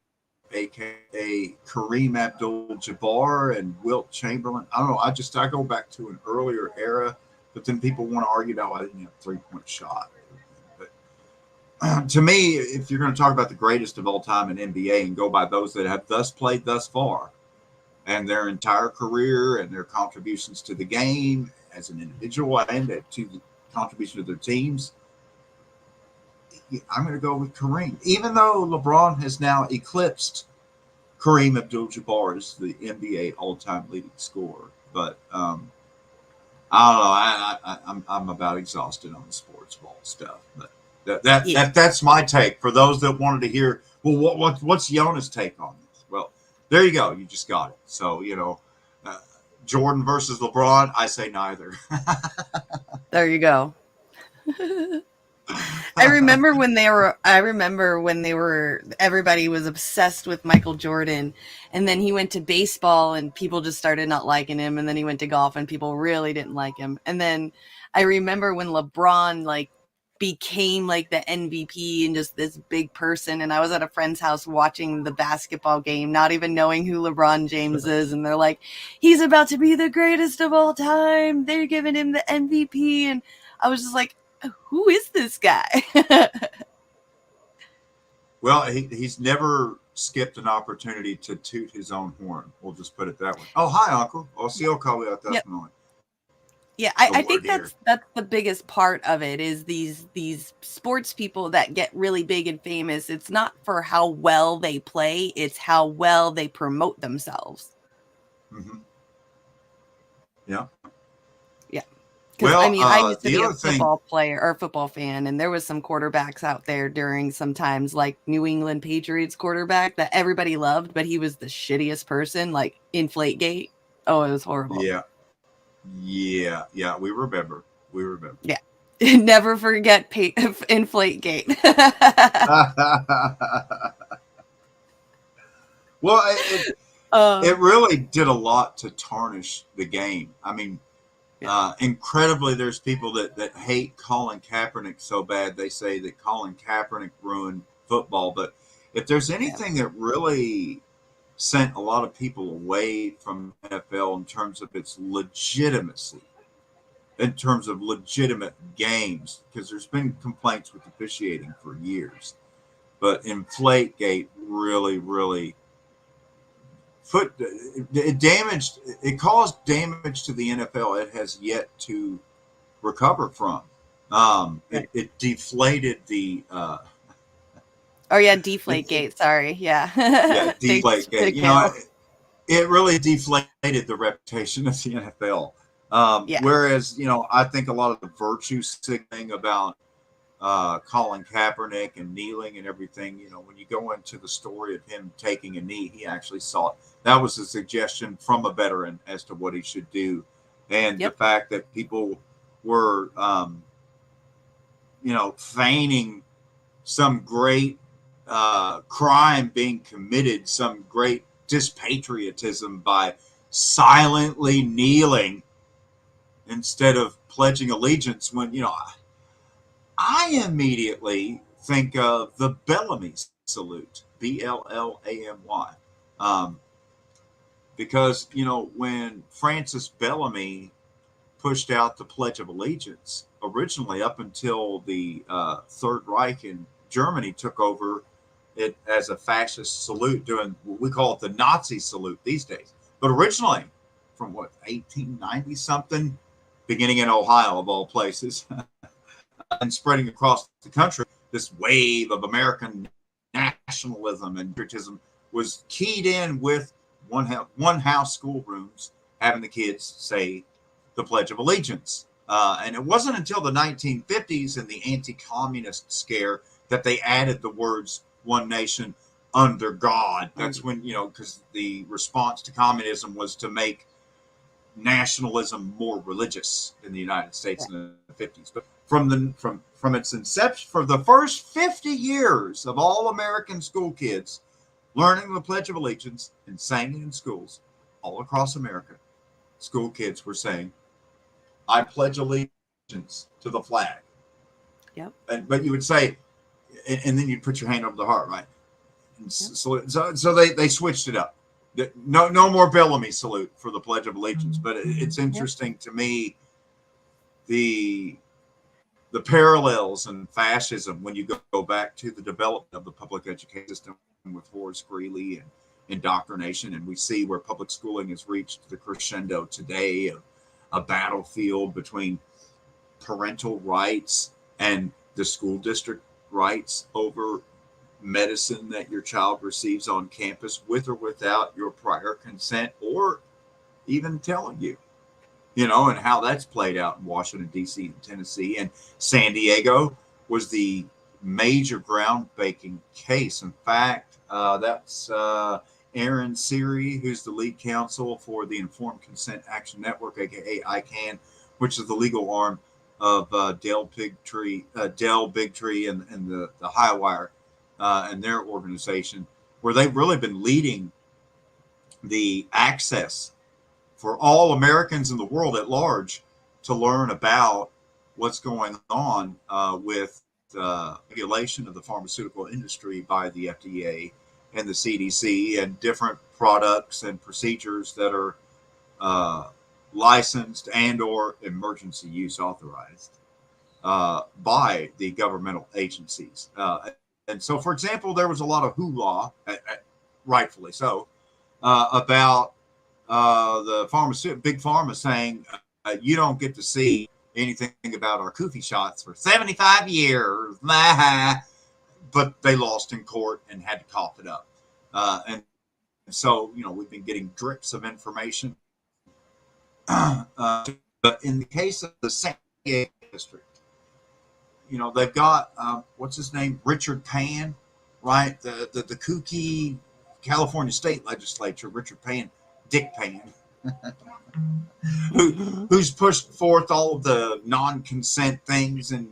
a.k.a. Kareem Abdul-Jabbar and Wilt Chamberlain. I don't know. I go back to an earlier era, but then people want to argue, I didn't have a three-point shot. But to me, if you're going to talk about the greatest of all time in NBA and go by those that have played thus far and their entire career and their contributions to the game as an individual and to the contribution of their teams, I'm going to go with Kareem. Even though LeBron has now eclipsed Kareem Abdul-Jabbar as the NBA all-time leading scorer. But I don't know. I'm about exhausted on the sports ball stuff. But that's my take. For those that wanted to hear, well, what's Yona's take on this? Well, there you go. You just got it. So, Jordan versus LeBron, I say neither. There you go. I remember when everybody was obsessed with Michael Jordan, and then he went to baseball and people just started not liking him, and then he went to golf and people really didn't like him. And then I remember when LeBron became the MVP and just this big person, and I was at a friend's house watching the basketball game, not even knowing who LeBron James is, and they're like, he's about to be the greatest of all time, they're giving him the MVP, and I was just like, who is this guy? Well, he's never skipped an opportunity to toot his own horn. We'll just put it that way. Oh, hi, Uncle. I'll see you call out that moment. Yeah, I think that's the biggest part of it is these sports people that get really big and famous. It's not for how well they play, it's how well they promote themselves. Mm-hmm. Yeah. Yeah. Because well, I used to be a football player or football fan, and there was some quarterbacks out there during sometimes New England Patriots quarterback that everybody loved, but he was the shittiest person, Inflategate. Oh, it was horrible. Yeah, we remember. We remember. Yeah. Never forget Inflategate. Well, it really did a lot to tarnish the game. I mean, incredibly, there's people that hate Colin Kaepernick so bad they say that Colin Kaepernick ruined football. But if there's anything that really sent a lot of people away from NFL in terms of its legitimacy, in terms of legitimate games, because there's been complaints with officiating for years, but Inflategate really it caused damage to the NFL it has yet to recover from. It deflated the Deflategate. Sorry. Yeah. Yeah, Deflategate. You know, it really deflated the reputation of the NFL. Whereas, you know, I think a lot of the virtue signaling about Colin Kaepernick and kneeling and everything, you know, when you go into the story of him taking a knee, he actually saw it. That was a suggestion from a veteran as to what he should do. And the fact that people were, you know, feigning some great crime being committed, some great dispatriotism by silently kneeling instead of pledging allegiance, when, you know, I immediately think of the Bellamy salute, Bllamy, because, you know, when Francis Bellamy pushed out the Pledge of Allegiance, originally up until the Third Reich in Germany took over it as a fascist salute, doing what we call it the Nazi salute these days. But originally, from 1890 something, beginning in Ohio of all places, and spreading across the country, this wave of American nationalism and patriotism was keyed in with one house schoolrooms having the kids say the Pledge of Allegiance. And it wasn't until the 1950s and the anti-communist scare that they added the words "one nation under God." That's when, you know, because the response to communism was to make nationalism more religious in the United States in the 50s. But from its inception, for the first 50 years of all American school kids learning the Pledge of Allegiance and saying it in schools all across America, school kids were saying, "I pledge allegiance to the flag." Yep. But you would say, and then you'd put your hand over the heart, right? And so they switched it up. No more Bellamy salute for the Pledge of Allegiance. But it's interesting to me the parallels in fascism when you go back to the development of the public education system with Horace Greeley and indoctrination, and we see where public schooling has reached the crescendo today of a battlefield between parental rights and the school district rights over medicine that your child receives on campus with or without your prior consent or even telling you, you know, and how that's played out in Washington, D.C. and Tennessee. And San Diego was the major groundbreaking case. In fact, that's Aaron Siri, who's the lead counsel for the Informed Consent Action Network, aka ICANN, which is the legal arm of Dell Bigtree and the Highwire and their organization, where they've really been leading the access for all Americans in the world at large to learn about what's going on with regulation of the pharmaceutical industry by the FDA and the CDC, and different products and procedures that are licensed and or emergency use authorized by the governmental agencies. And so, for example, there was a lot of hoopla, rightfully so, about the big pharma saying you don't get to see anything about our Koofy shots for 75 years. But they lost in court and had to cough it up. And so, you know, we've been getting drips of information. But in the case of the San Diego district, you know, they've got, what's his name? Richard Pan, right? The kooky California state legislature, Richard Pan, Dick Pan. who's pushed forth all of the non-consent things and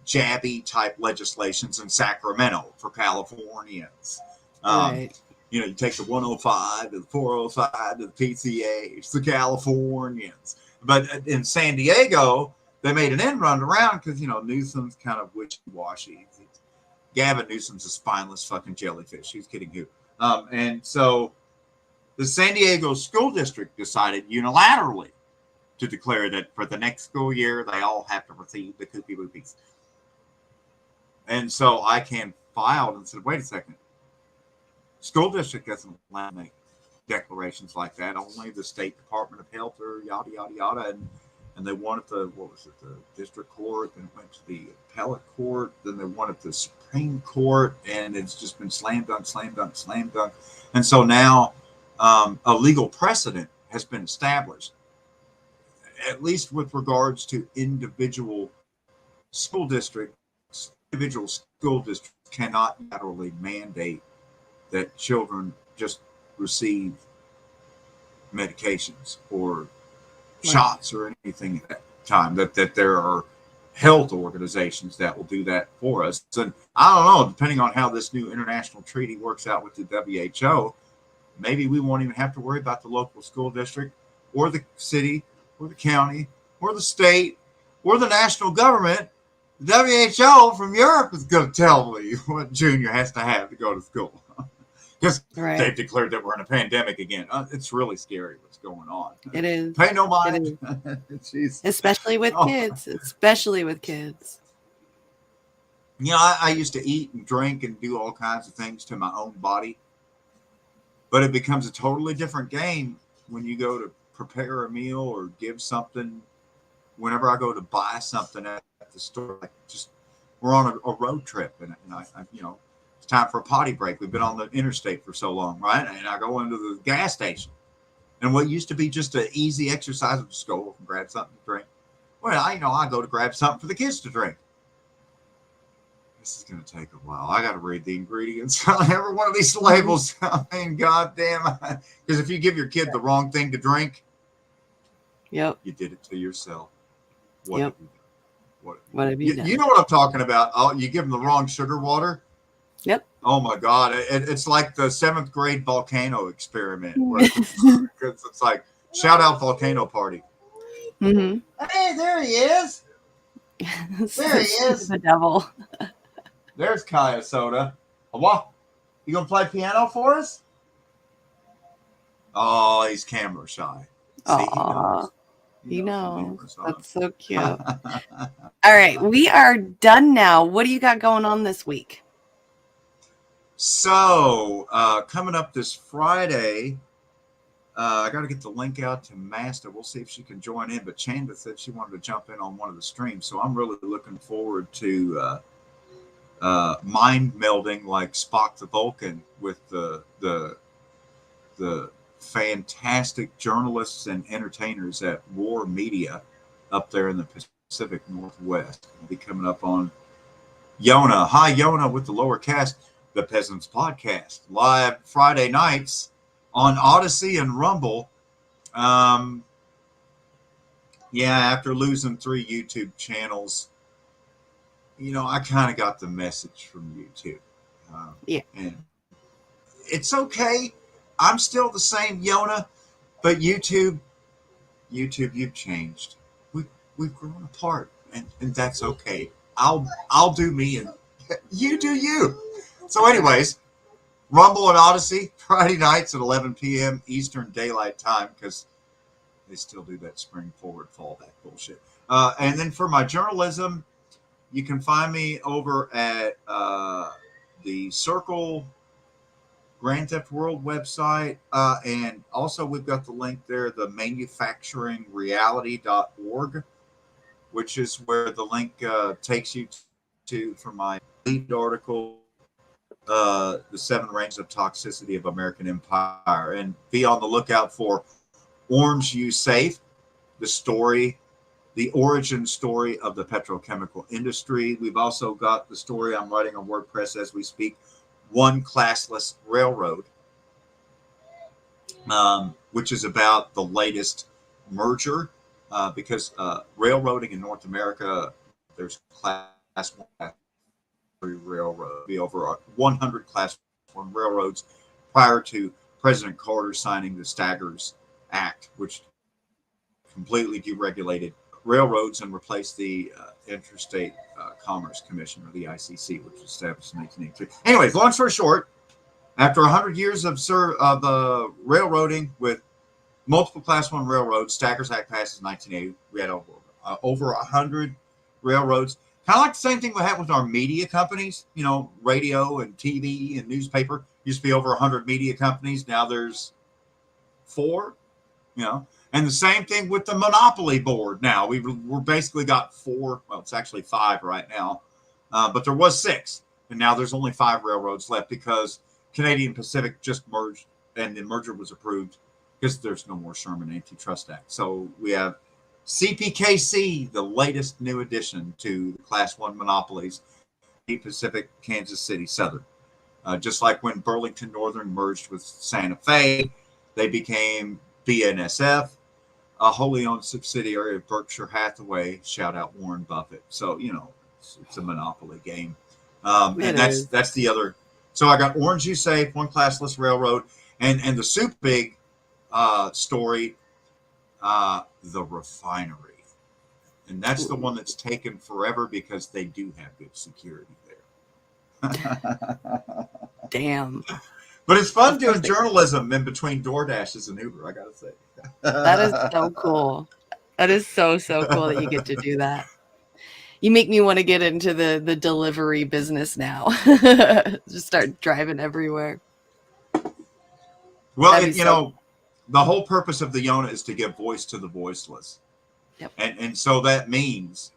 jabby type legislations in Sacramento for Californians. Right. You know, you take the 105 to the 405 to the PCH, the Californians. But in San Diego, they made an end run around because, you know, Newsom's kind of wishy-washy. Gavin Newsom's a spineless fucking jellyfish. He's kidding you. And so the San Diego School District decided unilaterally to declare that for the next school year, they all have to receive the Kooky Boopies. And so I filed and said, wait a second. School district doesn't allow me declarations like that. Only the State Department of Health or yada, yada, yada. And they wanted the district court, then it went to the appellate court, then they wanted the Supreme Court, and it's just been slam dunk, slam dunk, slam dunk. And so now a legal precedent has been established, at least with regards to individual school districts. Individual school districts cannot unilaterally mandate that children just receive medications or shots or anything at that time, that there are health organizations that will do that for us. And I don't know, depending on how this new international treaty works out with the WHO, maybe we won't even have to worry about the local school district or the city or the county or the state or the national government. The WHO from Europe is going to tell me what Junior has to have to go to school. Because they've declared that we're in a pandemic again. It's really scary what's going on. It is. Pay no mind. Especially with kids. Especially with kids. You know, I used to eat and drink and do all kinds of things to my own body. But it becomes a totally different game when you go to prepare a meal or give something. Whenever I go to buy something at the store, like just we're on a road trip and I you know, it's time for a potty break. We've been on the interstate for so long, right? And I go into the gas station, and what used to be just an easy exercise of just go and grab something to drink. Well, I go to grab something for the kids to drink. This is going to take a while. I got to read the ingredients on every one of these labels. I mean, goddamn, because if you give your kid the wrong thing to drink, you did it to yourself. What have you done? You know what I'm talking about? Oh, you give them the wrong sugar water. Yep. Oh my God! It's like the 7th grade volcano experiment. It's like shout out volcano party. Mm-hmm. Hey, there he is. There he is. The devil. There's Kaya Soda. What? You gonna play piano for us? Oh, he's camera shy. See, he knows. He knows. That's so cute. All right, we are done now. What do you got going on this week? So, coming up this Friday, I got to get the link out to Master. We'll see if she can join in. But Chanda said she wanted to jump in on one of the streams. So I'm really looking forward to mind melding like Spock the Vulcan with the fantastic journalists and entertainers at War Media up there in the Pacific Northwest. I'll be coming up on Yona. Hi, Yona with the lower cast, the Peasants Podcast, live Friday nights on Odyssey and Rumble. After losing 3 YouTube channels, you know, I kind of got the message from YouTube. And it's okay. I'm still the same Yona, but YouTube, you've changed. We've grown apart, and that's okay. I'll do me, and you do you. So, anyways, Rumble and Odyssey Friday nights at 11 p.m. Eastern Daylight Time, because they still do that spring forward, fall back bullshit. And then for my journalism, you can find me over at the Circle Grand Theft World website, and also we've got the link there, the manufacturingreality.org, which is where the link takes you to for my lead article, the 7 Ranges of Toxicity of American Empire. And be on the lookout for Orange You Safe, the story, the origin story of the petrochemical industry. We've also got the story I'm writing on WordPress as we speak, One Classless Railroad, which is about the latest merger, because railroading in North America, there's class 1, class 3 railroad, be over 100 class 1 railroads prior to President Carter signing the Staggers Act, which completely deregulated railroads and replaced the Interstate Commerce Commission, or the ICC, which was established in 1982. Anyways, long story short, after 100 years of railroading with multiple Class 1 railroads, Staggers Act passes in 1980. We had over 100 railroads. Kind of like the same thing we had with our media companies, you know, radio and TV and newspaper. Used to be over 100 media companies. Now there's 4, you know. And the same thing with the Monopoly Board now. We're basically got 4. Well, it's actually 5 right now. But there was 6. And now there's only 5 railroads left because Canadian Pacific just merged and the merger was approved because there's no more Sherman Antitrust Act. So we have CPKC, the latest new addition to the Class 1 monopolies, Pacific, Kansas City Southern. Just like when Burlington Northern merged with Santa Fe, they became BNSF, a wholly owned subsidiary of Berkshire Hathaway. Shout out Warren Buffett. So, you know, it's a monopoly game. And that's the other. So I got Orange You Safe, One Classless Railroad, and the super big story, the refinery. And that's the one that's taken forever because they do have good security there. Damn. But it's fun doing journalism in between DoorDashes and Uber, I got to say. That is so cool. That is so cool that you get to do that. You make me want to get into the delivery business now. Just start driving everywhere. Well, you know, the whole purpose of the Yona is to give voice to the voiceless. Yep. And so that means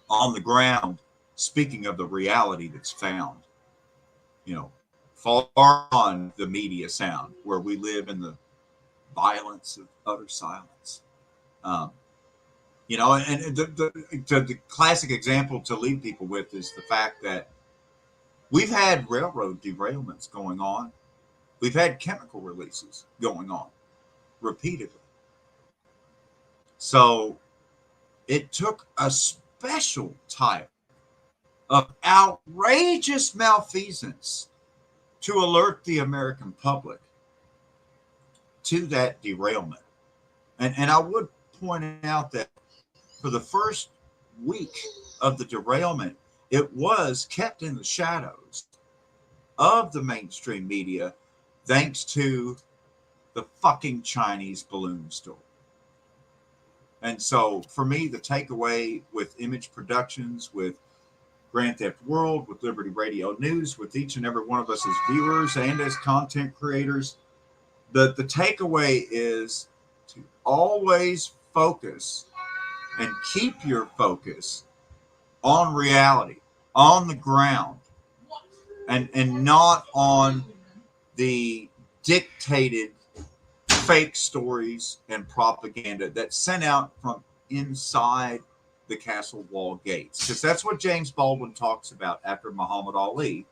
on the ground, speaking of the reality that's found, you know, far on the media sound, where we live in the violence of utter silence. You know, and the classic example to leave people with is the fact that we've had railroad derailments going on. We've had chemical releases going on repeatedly. So it took a special type of outrageous malfeasance to alert the American public to that derailment. And I would point out that for the first week of the derailment, it was kept in the shadows of the mainstream media thanks to the fucking Chinese balloon story. And so for me, the takeaway with Image Productions, with Grand Theft World, with Liberty Radio News, with each and every one of us as viewers and as content creators, the takeaway is to always focus and keep your focus on reality, on the ground, and not on the dictated fake stories and propaganda that's sent out from inside the castle wall gates. Because that's what James Baldwin talks about after Muhammad Ali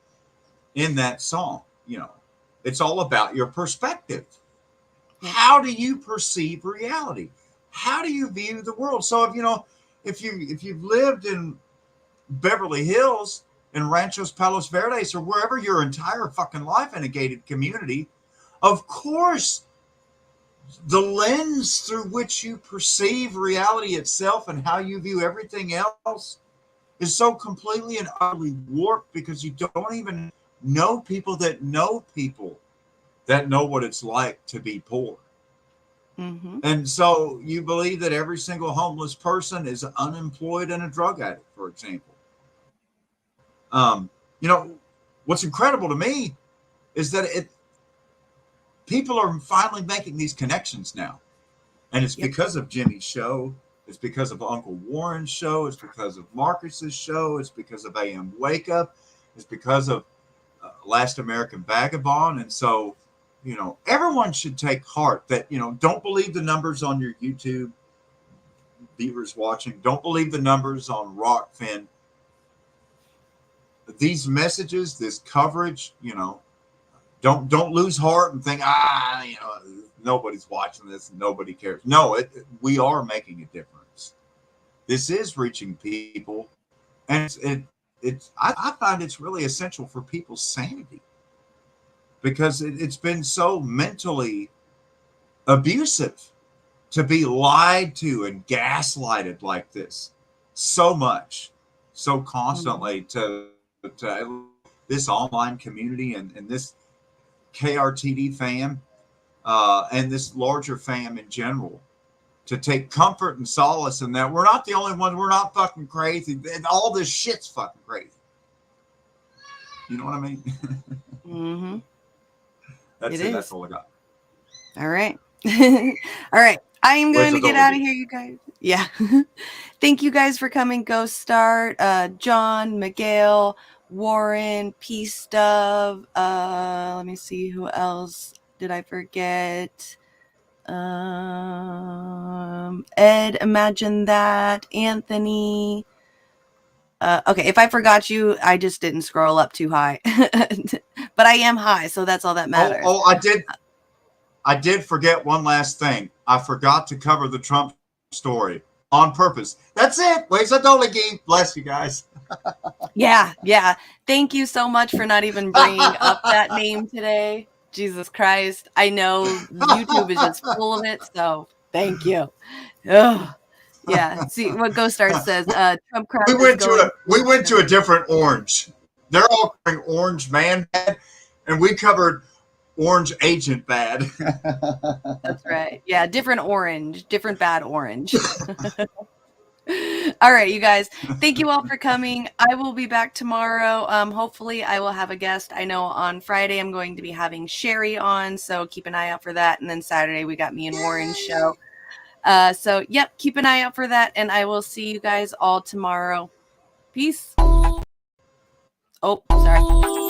in that song. You know, it's all about your perspective. How do you perceive reality? How do you view the world? So if you've lived in Beverly Hills and Ranchos Palos Verdes or wherever your entire fucking life in a gated community, of course the lens through which you perceive reality itself and how you view everything else is so completely and utterly warped because you don't even know people that know what it's like to be poor. Mm-hmm. And so you believe that every single homeless person is unemployed and a drug addict, for example. You know, what's incredible to me is that people are finally making these connections now. And it's because of Jimmy's show. It's because of Uncle Warren's show. It's because of Marcus's show. It's because of AM Wake Up. It's because of Last American Vagabond. And so, you know, everyone should take heart that, you know, don't believe the numbers on your YouTube viewers watching. Don't believe the numbers on Rockfin. These messages, this coverage, you know, don't lose heart and think, nobody's watching this, nobody cares. No, we are making a difference. This is reaching people, and I find it's really essential for people's sanity, because it's been so mentally abusive to be lied to and gaslighted like this so much, so constantly, to this online community and this KRTD fam, and this larger fam in general, to take comfort and solace in that we're not the only ones. We're not fucking crazy. And all this shit's fucking crazy. You know what I mean? Mm-hmm. That's all I got. All right. All right. I am going to get out of here, you guys. Yeah. Thank you guys for coming. Go Start, John, Miguel, Warren, Peace Dove. Let me see, who else did I forget? Ed, Imagine That, Anthony. Okay, if I forgot you, I just didn't scroll up too high. But I am high, so that's all that matters. I did forget one last thing. I forgot to cover the Trump story on purpose. That's it. Bless you guys. Yeah. Thank you so much for not even bringing up that name today. Jesus Christ. I know YouTube is just full of it, so thank you. Ugh. Yeah. See what Ghost Star says. Trump crowd. We went to a different orange. They're all covering orange man bad, and we covered orange agent bad. That's right. Yeah, different bad orange. All right, you guys. Thank you all for coming. I will be back tomorrow. Hopefully I will have a guest. I know on Friday I'm going to be having Sherry on, so keep an eye out for that. And then Saturday we got me and Warren's show. So yep, keep an eye out for that, and I will see you guys all tomorrow. Peace. Oh, sorry.